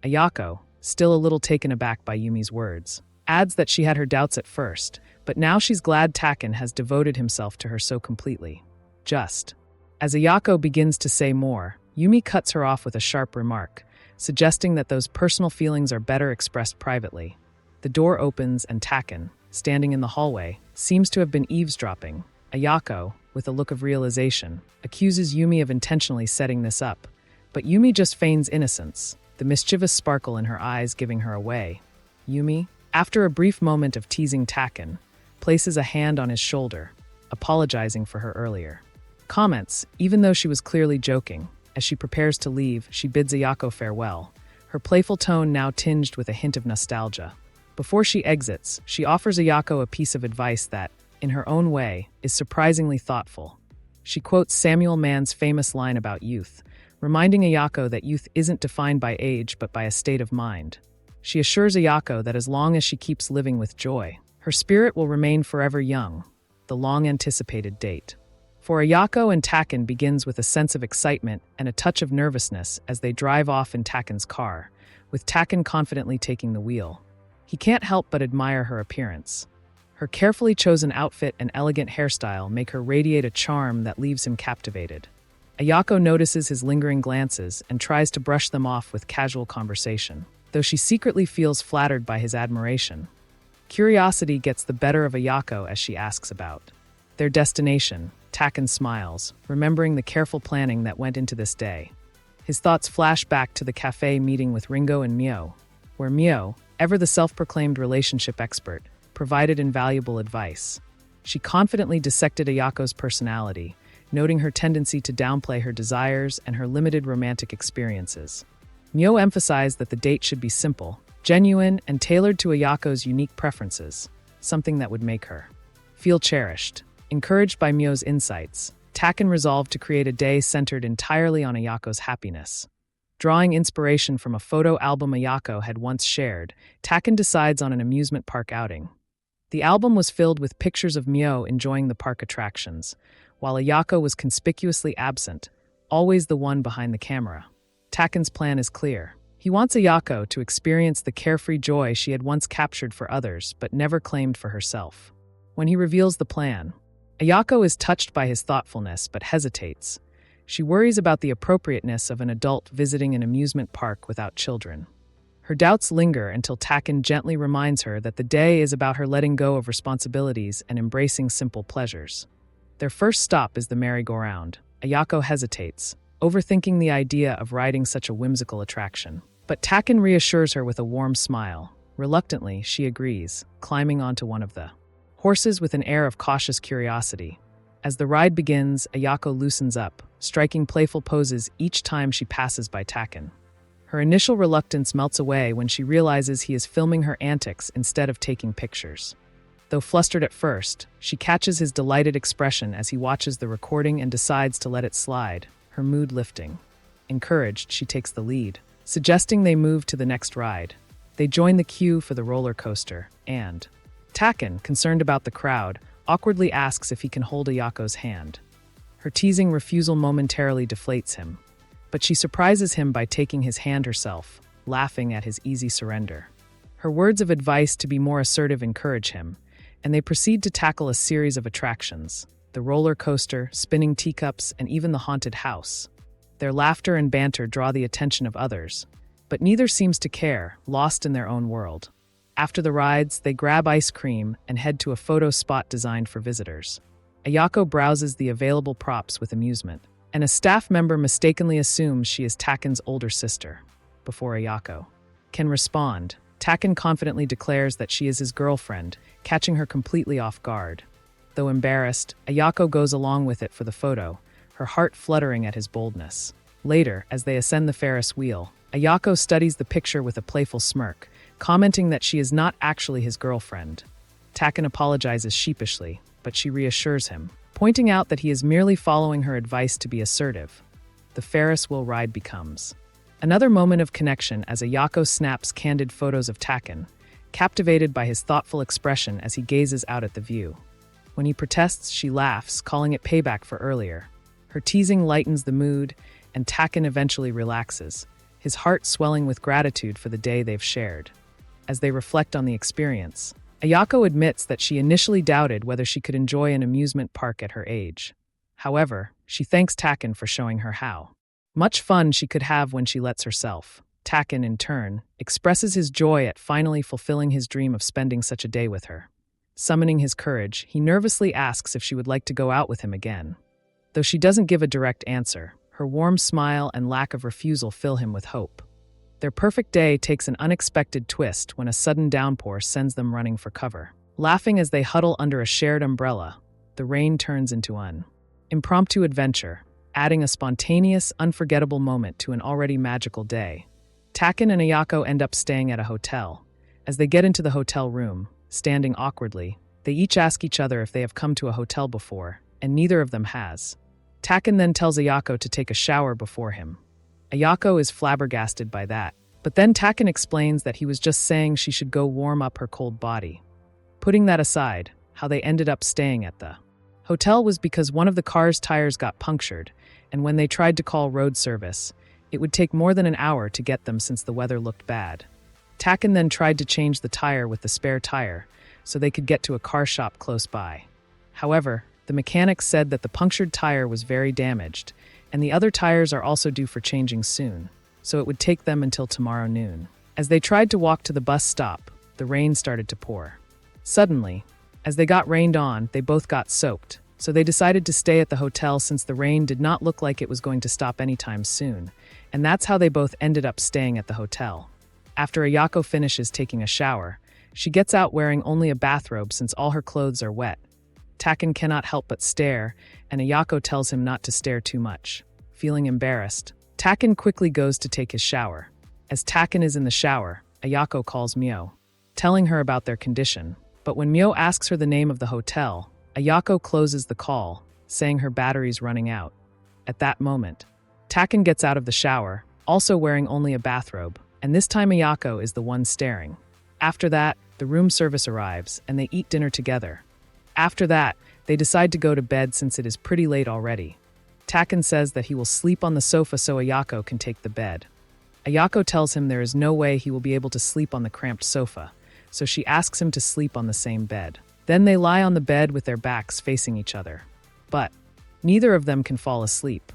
Ayako, still a little taken aback by Yumi's words, adds that she had her doubts at first, but now she's glad Taken has devoted himself to her so completely. Just. As Ayako begins to say more, Yumi cuts her off with a sharp remark, suggesting that those personal feelings are better expressed privately. The door opens and Taken, standing in the hallway, seems to have been eavesdropping. Ayako, with a look of realization, accuses Yumi of intentionally setting this up, but Yumi just feigns innocence, the mischievous sparkle in her eyes giving her away. Yumi, after a brief moment of teasing Taken, places a hand on his shoulder, apologizing for her earlier comments, even though she was clearly joking. As she prepares to leave, she bids Ayako farewell, her playful tone now tinged with a hint of nostalgia. Before she exits, she offers Ayako a piece of advice that, in her own way, is surprisingly thoughtful. She quotes Samuel Mann's famous line about youth, reminding Ayako that youth isn't defined by age but by a state of mind. She assures Ayako that as long as she keeps living with joy, her spirit will remain forever young, the long-anticipated date. For Ayako and Taken begins with a sense of excitement and a touch of nervousness as they drive off in Taken's car, with Taken confidently taking the wheel. He can't help but admire her appearance. Her carefully chosen outfit and elegant hairstyle make her radiate a charm that leaves him captivated. Ayako notices his lingering glances and tries to brush them off with casual conversation, though she secretly feels flattered by his admiration. Curiosity gets the better of Ayako as she asks about their destination. Taken smiles, remembering the careful planning that went into this day. His thoughts flash back to the cafe meeting with Ringo and Myo, where Myo, ever the self-proclaimed relationship expert, provided invaluable advice. She confidently dissected Ayako's personality, noting her tendency to downplay her desires and her limited romantic experiences. Myo emphasized that the date should be simple, genuine, and tailored to Ayako's unique preferences, something that would make her feel cherished. Encouraged by Myo's insights, Taken resolved to create a day centered entirely on Ayako's happiness. Drawing inspiration from a photo album Ayako had once shared, Taken decides on an amusement park outing. The album was filled with pictures of Myo enjoying the park attractions, while Ayako was conspicuously absent, always the one behind the camera. Taken's plan is clear. He wants Ayako to experience the carefree joy she had once captured for others but never claimed for herself. When he reveals the plan, Ayako is touched by his thoughtfulness but hesitates. She worries about the appropriateness of an adult visiting an amusement park without children. Her doubts linger until Taken gently reminds her that the day is about her letting go of responsibilities and embracing simple pleasures. Their first stop is the merry-go-round. Ayako hesitates, overthinking the idea of riding such a whimsical attraction. But Taken reassures her with a warm smile. Reluctantly, she agrees, climbing onto one of the horses with an air of cautious curiosity. As the ride begins, Ayako loosens up, striking playful poses each time she passes by Taken. Her initial reluctance melts away when she realizes he is filming her antics instead of taking pictures. Though flustered at first, she catches his delighted expression as he watches the recording and decides to let it slide, her mood lifting. Encouraged, she takes the lead, suggesting they move to the next ride. They join the queue for the roller coaster, and Taken, concerned about the crowd, awkwardly asks if he can hold Ayako's hand. Her teasing refusal momentarily deflates him, but she surprises him by taking his hand herself, laughing at his easy surrender. Her words of advice to be more assertive encourage him, and they proceed to tackle a series of attractions: the roller coaster, spinning teacups, and even the haunted house. Their laughter and banter draw the attention of others, but neither seems to care, lost in their own world. After the rides, they grab ice cream and head to a photo spot designed for visitors. Ayako browses the available props with amusement, and a staff member mistakenly assumes she is Taken's older sister. Before Ayako can respond, Taken confidently declares that she is his girlfriend, catching her completely off guard. Though embarrassed, Ayako goes along with it for the photo, her heart fluttering at his boldness. Later, as they ascend the Ferris wheel, Ayako studies the picture with a playful smirk, commenting that she is not actually his girlfriend. Taken apologizes sheepishly, but she reassures him, pointing out that he is merely following her advice to be assertive. The Ferris wheel ride becomes another moment of connection as Ayako snaps candid photos of Taken, captivated by his thoughtful expression as he gazes out at the view. When he protests, she laughs, calling it payback for earlier. Her teasing lightens the mood, and Taken eventually relaxes, his heart swelling with gratitude for the day they've shared. As they reflect on the experience, Ayako admits that she initially doubted whether she could enjoy an amusement park at her age. However, she thanks Taken for showing her how much fun she could have when she lets herself. Taken, in turn, expresses his joy at finally fulfilling his dream of spending such a day with her. Summoning his courage, he nervously asks if she would like to go out with him again. Though she doesn't give a direct answer, her warm smile and lack of refusal fill him with hope. Their perfect day takes an unexpected twist when a sudden downpour sends them running for cover. Laughing as they huddle under a shared umbrella, the rain turns into an impromptu adventure, adding a spontaneous, unforgettable moment to an already magical day. Taken and Ayako end up staying at a hotel. As they get into the hotel room, standing awkwardly, they each ask each other if they have come to a hotel before, and neither of them has. Taken then tells Ayako to take a shower before him. Ayako is flabbergasted by that, but then Taken explains that he was just saying she should go warm up her cold body. Putting that aside, how they ended up staying at the hotel was because one of the car's tires got punctured, and when they tried to call road service, it would take more than an hour to get them since the weather looked bad. Taken then tried to change the tire with the spare tire so they could get to a car shop close by. However, the mechanic said that the punctured tire was very damaged, and the other tires are also due for changing soon, so it would take them until tomorrow noon. As they tried to walk to the bus stop, the rain started to pour. Suddenly, as they got rained on, they both got soaked, so they decided to stay at the hotel since the rain did not look like it was going to stop anytime soon, and that's how they both ended up staying at the hotel. After Ayako finishes taking a shower, she gets out wearing only a bathrobe since all her clothes are wet. Taken cannot help but stare, and Ayako tells him not to stare too much. Feeling embarrassed, Taken quickly goes to take his shower. As Taken is in the shower, Ayako calls Myo, telling her about their condition. But when Myo asks her the name of the hotel, Ayako closes the call, saying her battery's running out. At that moment, Taken gets out of the shower, also wearing only a bathrobe, and this time Ayako is the one staring. After that, the room service arrives, and they eat dinner together. After that, they decide to go to bed since it is pretty late already. Taken says that he will sleep on the sofa so Ayako can take the bed. Ayako tells him there is no way he will be able to sleep on the cramped sofa, so she asks him to sleep on the same bed. Then they lie on the bed with their backs facing each other. But neither of them can fall asleep.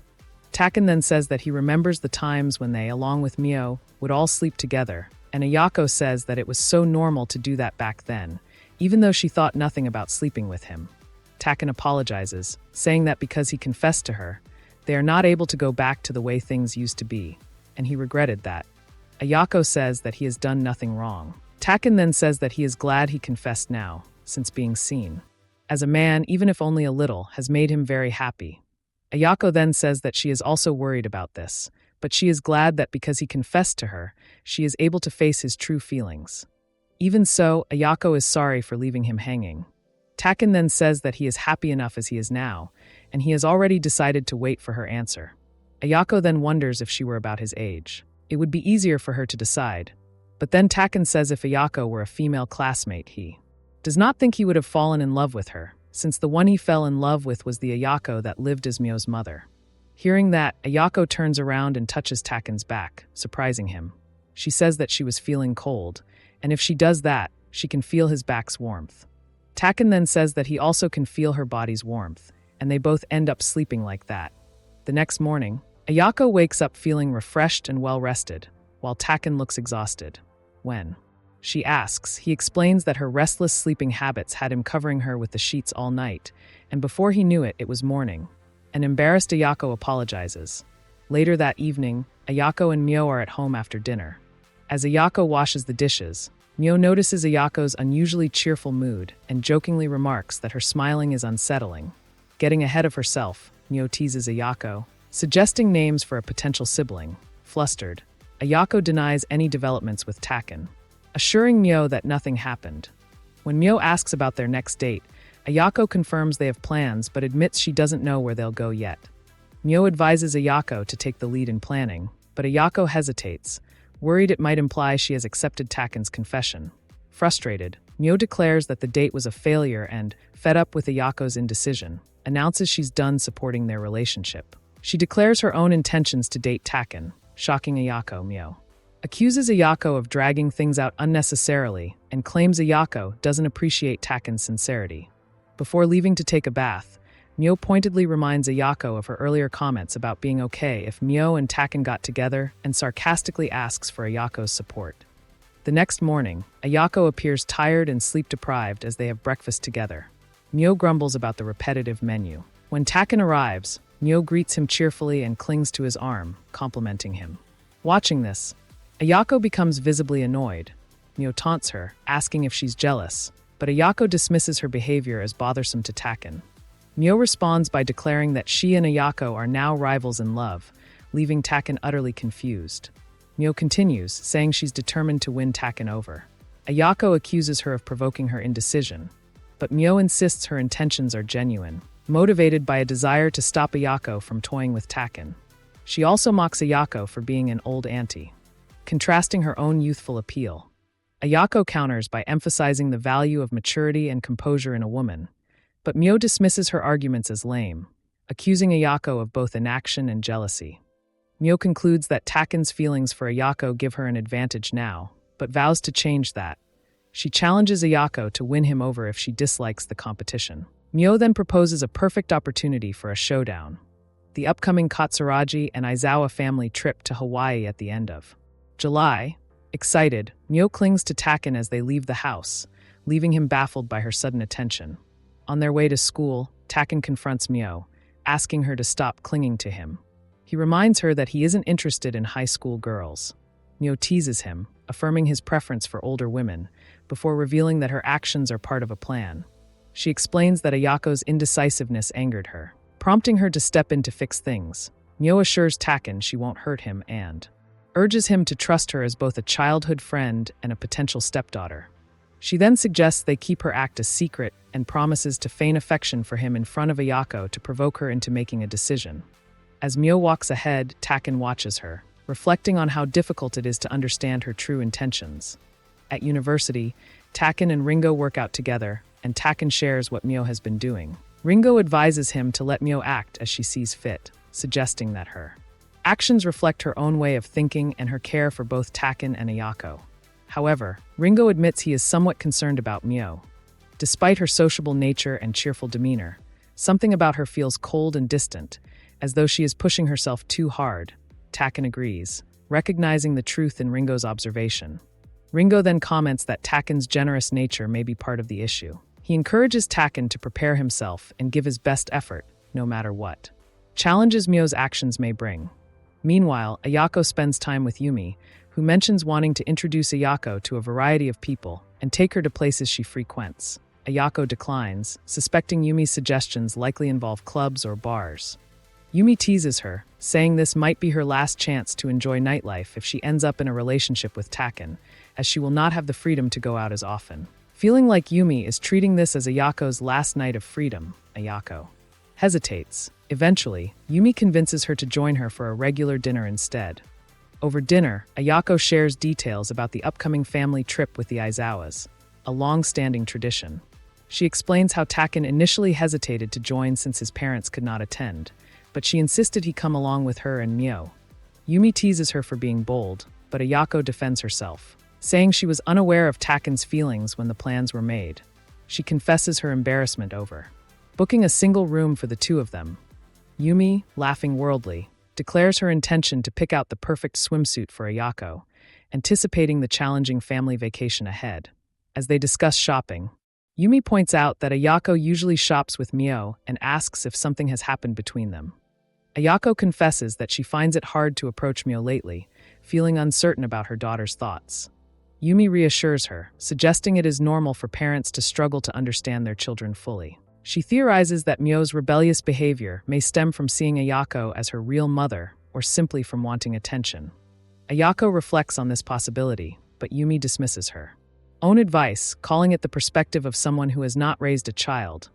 Taken then says that he remembers the times when they, along with Myo, would all sleep together, and Ayako says that it was so normal to do that back then, even though she thought nothing about sleeping with him. Taken apologizes, saying that because he confessed to her, they are not able to go back to the way things used to be, and he regretted that. Ayako says that he has done nothing wrong. Taken then says that he is glad he confessed now, since being seen as a man, even if only a little, has made him very happy. Ayako then says that she is also worried about this, but she is glad that because he confessed to her, she is able to face his true feelings. Even so, Ayako is sorry for leaving him hanging. Taken then says that he is happy enough as he is now, and he has already decided to wait for her answer. Ayako then wonders if she were about his age. It would be easier for her to decide. But then Taken says if Ayako were a female classmate, he does not think he would have fallen in love with her, since the one he fell in love with was the Ayako that lived as Myo's mother. Hearing that, Ayako turns around and touches Taken's back, surprising him. She says that she was feeling cold, and if she does that, she can feel his back's warmth. Taken then says that he also can feel her body's warmth, and they both end up sleeping like that. The next morning, Ayako wakes up feeling refreshed and well-rested, while Taken looks exhausted. When she asks, he explains that her restless sleeping habits had him covering her with the sheets all night, and before he knew it, it was morning. An embarrassed Ayako apologizes. Later that evening, Ayako and Myo are at home after dinner. As Ayako washes the dishes, Myo notices Ayako's unusually cheerful mood and jokingly remarks that her smiling is unsettling. Getting ahead of herself, Myo teases Ayako, suggesting names for a potential sibling. Flustered, Ayako denies any developments with Taken, assuring Myo that nothing happened. When Myo asks about their next date, Ayako confirms they have plans but admits she doesn't know where they'll go yet. Myo advises Ayako to take the lead in planning, but Ayako hesitates, worried it might imply she has accepted Taken's confession. Frustrated, Myo declares that the date was a failure and, fed up with Ayako's indecision, announces she's done supporting their relationship. She declares her own intentions to date Taken, shocking Ayako. Myo accuses Ayako of dragging things out unnecessarily and claims Ayako doesn't appreciate Taken's sincerity. Before leaving to take a bath, Myo pointedly reminds Ayako of her earlier comments about being okay if Myo and Taken got together and sarcastically asks for Ayako's support. The next morning, Ayako appears tired and sleep-deprived as they have breakfast together. Myo grumbles about the repetitive menu. When Taken arrives, Myo greets him cheerfully and clings to his arm, complimenting him. Watching this, Ayako becomes visibly annoyed. Myo taunts her, asking if she's jealous, but Ayako dismisses her behavior as bothersome to Taken. Myo responds by declaring that she and Ayako are now rivals in love, leaving Taken utterly confused. Myo continues, saying she's determined to win Taken over. Ayako accuses her of provoking her indecision, but Myo insists her intentions are genuine, motivated by a desire to stop Ayako from toying with Taken. She also mocks Ayako for being an old auntie, contrasting her own youthful appeal. Ayako counters by emphasizing the value of maturity and composure in a woman, but Myo dismisses her arguments as lame, accusing Ayako of both inaction and jealousy. Myo concludes that Taken's feelings for Ayako give her an advantage now, but vows to change that. She challenges Ayako to win him over if she dislikes the competition. Myo then proposes a perfect opportunity for a showdown: the upcoming Katsuragi and Aizawa family trip to Hawaii at the end of July. Excited, Myo clings to Taken as they leave the house, leaving him baffled by her sudden attention. On their way to school, Taken confronts Myo, asking her to stop clinging to him. He reminds her that he isn't interested in high school girls. Myo teases him, affirming his preference for older women, before revealing that her actions are part of a plan. She explains that Ayako's indecisiveness angered her, prompting her to step in to fix things. Myo assures Taken she won't hurt him and urges him to trust her as both a childhood friend and a potential stepdaughter. She then suggests they keep her act a secret and promises to feign affection for him in front of Ayako to provoke her into making a decision. As Myo walks ahead, Taken watches her, reflecting on how difficult it is to understand her true intentions. At university, Taken and Ringo work out together, and Taken shares what Myo has been doing. Ringo advises him to let Myo act as she sees fit, suggesting that her actions reflect her own way of thinking and her care for both Taken and Ayako. However, Ringo admits he is somewhat concerned about Myo. Despite her sociable nature and cheerful demeanor, something about her feels cold and distant, as though she is pushing herself too hard. Taken agrees, recognizing the truth in Ringo's observation. Ringo then comments that Taken's generous nature may be part of the issue. He encourages Taken to prepare himself and give his best effort, no matter what challenges Myo's actions may bring. Meanwhile, Ayako spends time with Yumi, who mentions wanting to introduce Ayako to a variety of people and take her to places she frequents. Ayako declines, suspecting Yumi's suggestions likely involve clubs or bars. Yumi teases her, saying this might be her last chance to enjoy nightlife if she ends up in a relationship with Taken, as she will not have the freedom to go out as often. Feeling like Yumi is treating this as Ayako's last night of freedom, Ayako hesitates. Eventually, Yumi convinces her to join her for a regular dinner instead. Over dinner, Ayako shares details about the upcoming family trip with the Aizawas, a long-standing tradition. She explains how Taken initially hesitated to join since his parents could not attend, but she insisted he come along with her and Myo. Yumi teases her for being bold, but Ayako defends herself, saying she was unaware of Taken's feelings when the plans were made. She confesses her embarrassment over booking a single room for the two of them. Yumi, laughing worldly, declares her intention to pick out the perfect swimsuit for Ayako, anticipating the challenging family vacation ahead. As they discuss shopping, Yumi points out that Ayako usually shops with Myo and asks if something has happened between them. Ayako confesses that she finds it hard to approach Myo lately, feeling uncertain about her daughter's thoughts. Yumi reassures her, suggesting it is normal for parents to struggle to understand their children fully. She theorizes that Myo's rebellious behavior may stem from seeing Ayako as her real mother or simply from wanting attention. Ayako reflects on this possibility, but Yumi dismisses her own advice, calling it the perspective of someone who has not raised a child.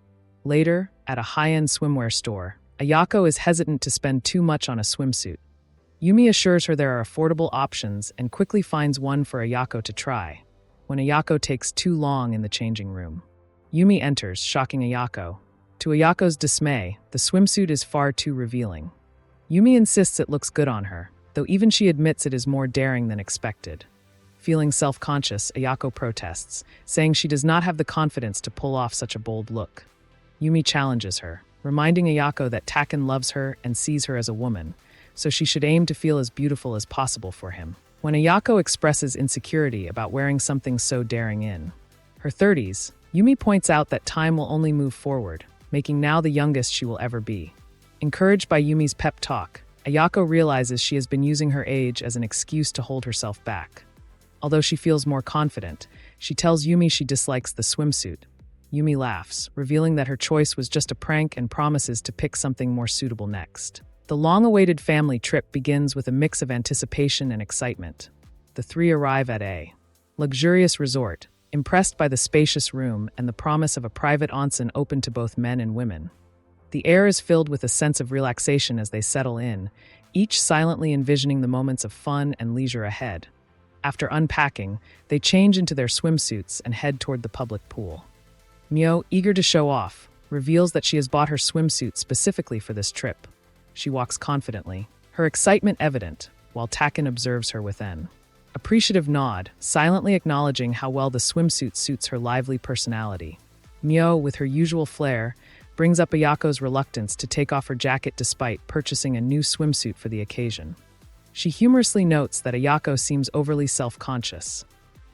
Later, at a high-end swimwear store, Ayako is hesitant to spend too much on a swimsuit. Yumi assures her there are affordable options and quickly finds one for Ayako to try, when Ayako takes too long in the changing room. Yumi enters, shocking Ayako. To Ayako's dismay, the swimsuit is far too revealing. Yumi insists it looks good on her, though even she admits it is more daring than expected. Feeling self-conscious, Ayako protests, saying she does not have the confidence to pull off such a bold look. Yumi challenges her, reminding Ayako that Taken loves her and sees her as a woman, so she should aim to feel as beautiful as possible for him. When Ayako expresses insecurity about wearing something so daring in her 30s, Yumi points out that time will only move forward, making now the youngest she will ever be. Encouraged by Yumi's pep talk, Ayako realizes she has been using her age as an excuse to hold herself back. Although she feels more confident, she tells Yumi she dislikes the swimsuit. Yumi laughs, revealing that her choice was just a prank and promises to pick something more suitable next. The long-awaited family trip begins with a mix of anticipation and excitement. The three arrive at a luxurious resort, impressed by the spacious room and the promise of a private onsen open to both men and women. The air is filled with a sense of relaxation as they settle in, each silently envisioning the moments of fun and leisure ahead. After unpacking, they change into their swimsuits and head toward the public pool. Myo, eager to show off, reveals that she has bought her swimsuit specifically for this trip. She walks confidently, her excitement evident, while Taken observes her with an appreciative nod, silently acknowledging how well the swimsuit suits her lively personality. Myo, with her usual flair, brings up Ayako's reluctance to take off her jacket despite purchasing a new swimsuit for the occasion. She humorously notes that Ayako seems overly self-conscious.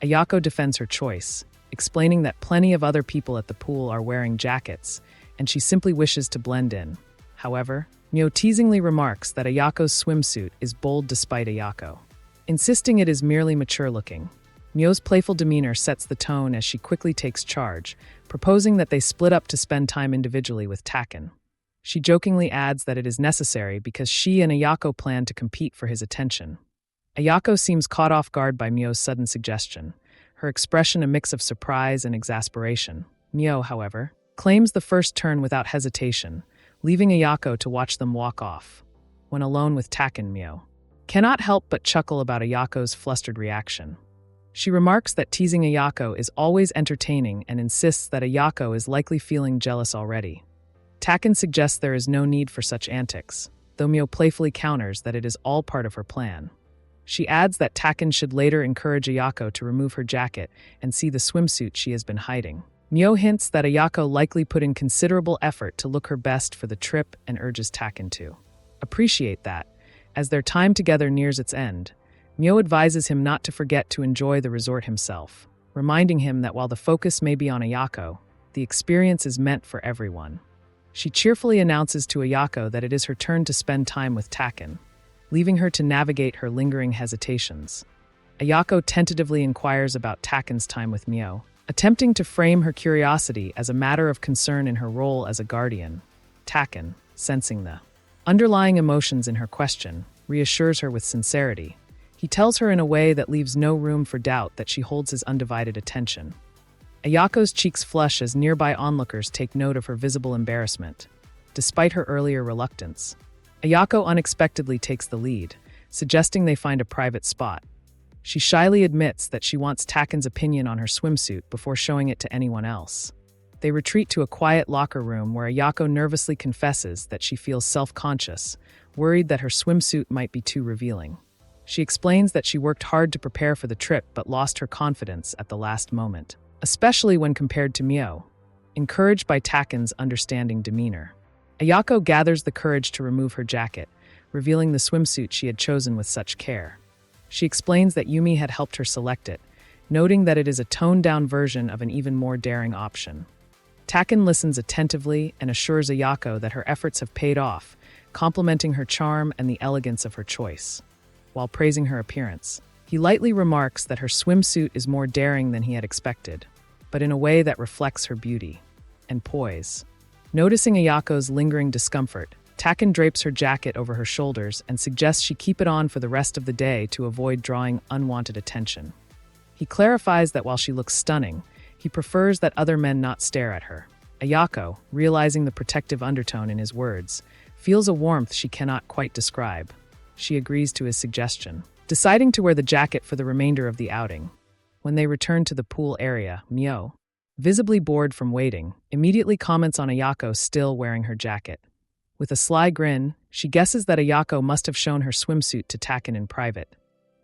Ayako defends her choice, explaining that plenty of other people at the pool are wearing jackets, and she simply wishes to blend in. However, Myo teasingly remarks that Ayako's swimsuit is bold despite Ayako, insisting it is merely mature-looking. Myo's playful demeanor sets the tone as she quickly takes charge, proposing that they split up to spend time individually with Taken. She jokingly adds that it is necessary because she and Ayako plan to compete for his attention. Ayako seems caught off guard by Myo's sudden suggestion, her expression a mix of surprise and exasperation. Myo, however, claims the first turn without hesitation, leaving Ayako to watch them walk off. When alone with Taken, Myo cannot help but chuckle about Ayako's flustered reaction. She remarks that teasing Ayako is always entertaining and insists that Ayako is likely feeling jealous already. Taken suggests there is no need for such antics, though Myo playfully counters that it is all part of her plan. She adds that Taken should later encourage Ayako to remove her jacket and see the swimsuit she has been hiding. Myo hints that Ayako likely put in considerable effort to look her best for the trip and urges Taken to appreciate that. As their time together nears its end, Myo advises him not to forget to enjoy the resort himself, reminding him that while the focus may be on Ayako, the experience is meant for everyone. She cheerfully announces to Ayako that it is her turn to spend time with Taken, leaving her to navigate her lingering hesitations. Ayako tentatively inquires about Taken's time with Myo, attempting to frame her curiosity as a matter of concern in her role as a guardian. Taken, sensing the Underlying emotions in her question reassures her with sincerity. He tells her in a way that leaves no room for doubt that she holds his undivided attention. Ayako's cheeks flush as nearby onlookers take note of her visible embarrassment. Despite her earlier reluctance, Ayako unexpectedly takes the lead, suggesting they find a private spot. She shyly admits that she wants Taken's opinion on her swimsuit before showing it to anyone else. They retreat to a quiet locker room where Ayako nervously confesses that she feels self-conscious, worried that her swimsuit might be too revealing. She explains that she worked hard to prepare for the trip but lost her confidence at the last moment, especially when compared to Mio, encouraged by Taken's understanding demeanor. Ayako gathers the courage to remove her jacket, revealing the swimsuit she had chosen with such care. She explains that Yumi had helped her select it, noting that it is a toned-down version of an even more daring option. Taken listens attentively and assures Ayako that her efforts have paid off, complimenting her charm and the elegance of her choice. While praising her appearance, he lightly remarks that her swimsuit is more daring than he had expected, but in a way that reflects her beauty and poise. Noticing Ayako's lingering discomfort, Taken drapes her jacket over her shoulders and suggests she keep it on for the rest of the day to avoid drawing unwanted attention. He clarifies that while she looks stunning, he prefers that other men not stare at her. Ayako, realizing the protective undertone in his words, feels a warmth she cannot quite describe. She agrees to his suggestion, deciding to wear the jacket for the remainder of the outing. When they return to the pool area, Mio, visibly bored from waiting, immediately comments on Ayako still wearing her jacket. With a sly grin, she guesses that Ayako must have shown her swimsuit to Taken in private.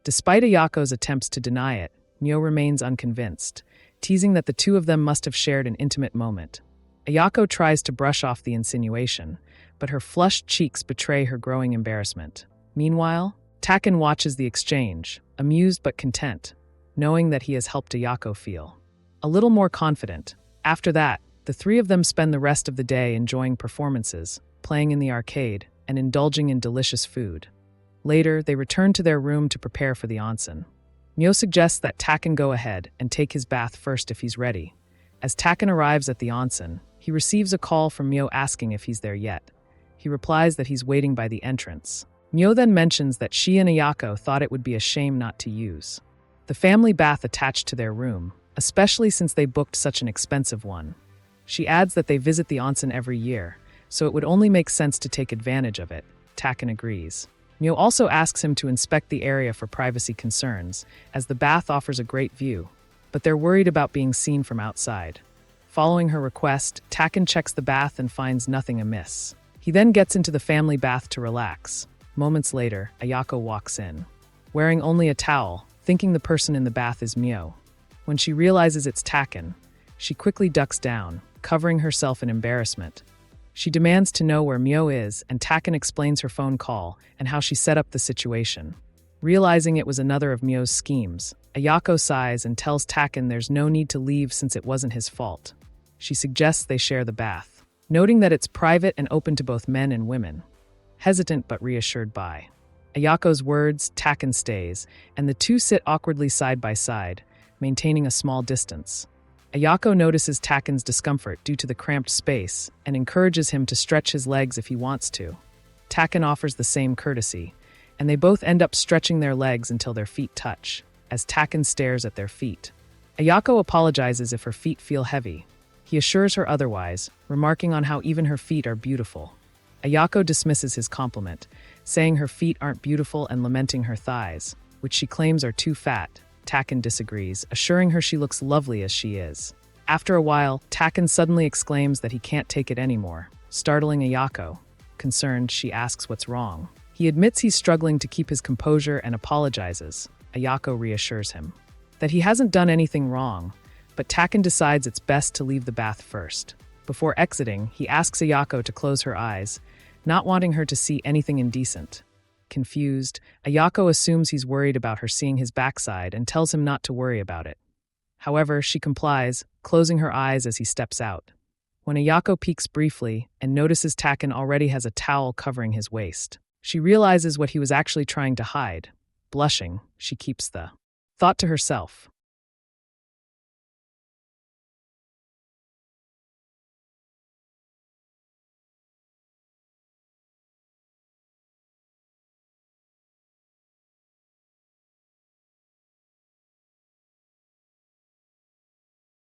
Despite Ayako's attempts to deny it, Mio remains unconvinced, teasing that the two of them must have shared an intimate moment. Ayako tries to brush off the insinuation, but her flushed cheeks betray her growing embarrassment. Meanwhile, Taken watches the exchange, amused but content, knowing that he has helped Ayako feel a little more confident. After that, the three of them spend the rest of the day enjoying performances, playing in the arcade, and indulging in delicious food. Later, they return to their room to prepare for the onsen. Mio suggests that Taken go ahead and take his bath first if he's ready. As Taken arrives at the onsen, he receives a call from Mio asking if he's there yet. He replies that he's waiting by the entrance. Mio then mentions that she and Ayako thought it would be a shame not to use the family bath attached to their room, especially since they booked such an expensive one. She adds that they visit the onsen every year, so it would only make sense to take advantage of it. Taken agrees. Mio also asks him to inspect the area for privacy concerns, as the bath offers a great view, but they're worried about being seen from outside. Following her request, Taken checks the bath and finds nothing amiss. He then gets into the family bath to relax. Moments later, Ayako walks in, wearing only a towel, thinking the person in the bath is Mio. When she realizes it's Taken, she quickly ducks down, covering herself in embarrassment. She demands to know where Mio is, and Taken explains her phone call and how she set up the situation. Realizing it was another of Mio's schemes, Ayako sighs and tells Taken there's no need to leave since it wasn't his fault. She suggests they share the bath, noting that it's private and open to both men and women. Hesitant but reassured by Ayako's words, Taken stays, and the two sit awkwardly side by side, maintaining a small distance. Ayako notices Taken's discomfort due to the cramped space and encourages him to stretch his legs if he wants to. Taken offers the same courtesy, and they both end up stretching their legs until their feet touch, as Taken stares at their feet. Ayako apologizes if her feet feel heavy. He assures her otherwise, remarking on how even her feet are beautiful. Ayako dismisses his compliment, saying her feet aren't beautiful and lamenting her thighs, which she claims are too fat. Taken disagrees, assuring her she looks lovely as she is. After a while, Taken suddenly exclaims that he can't take it anymore, startling Ayako. Concerned, she asks what's wrong. He admits he's struggling to keep his composure and apologizes. Ayako reassures him that he hasn't done anything wrong, but Taken decides it's best to leave the bath first. Before exiting, he asks Ayako to close her eyes, not wanting her to see anything indecent. Confused, Ayako assumes he's worried about her seeing his backside and tells him not to worry about it. However, she complies, closing her eyes as he steps out. When Ayako peeks briefly and notices Taken already has a towel covering his waist, she realizes what he was actually trying to hide. Blushing, she keeps the thought to herself.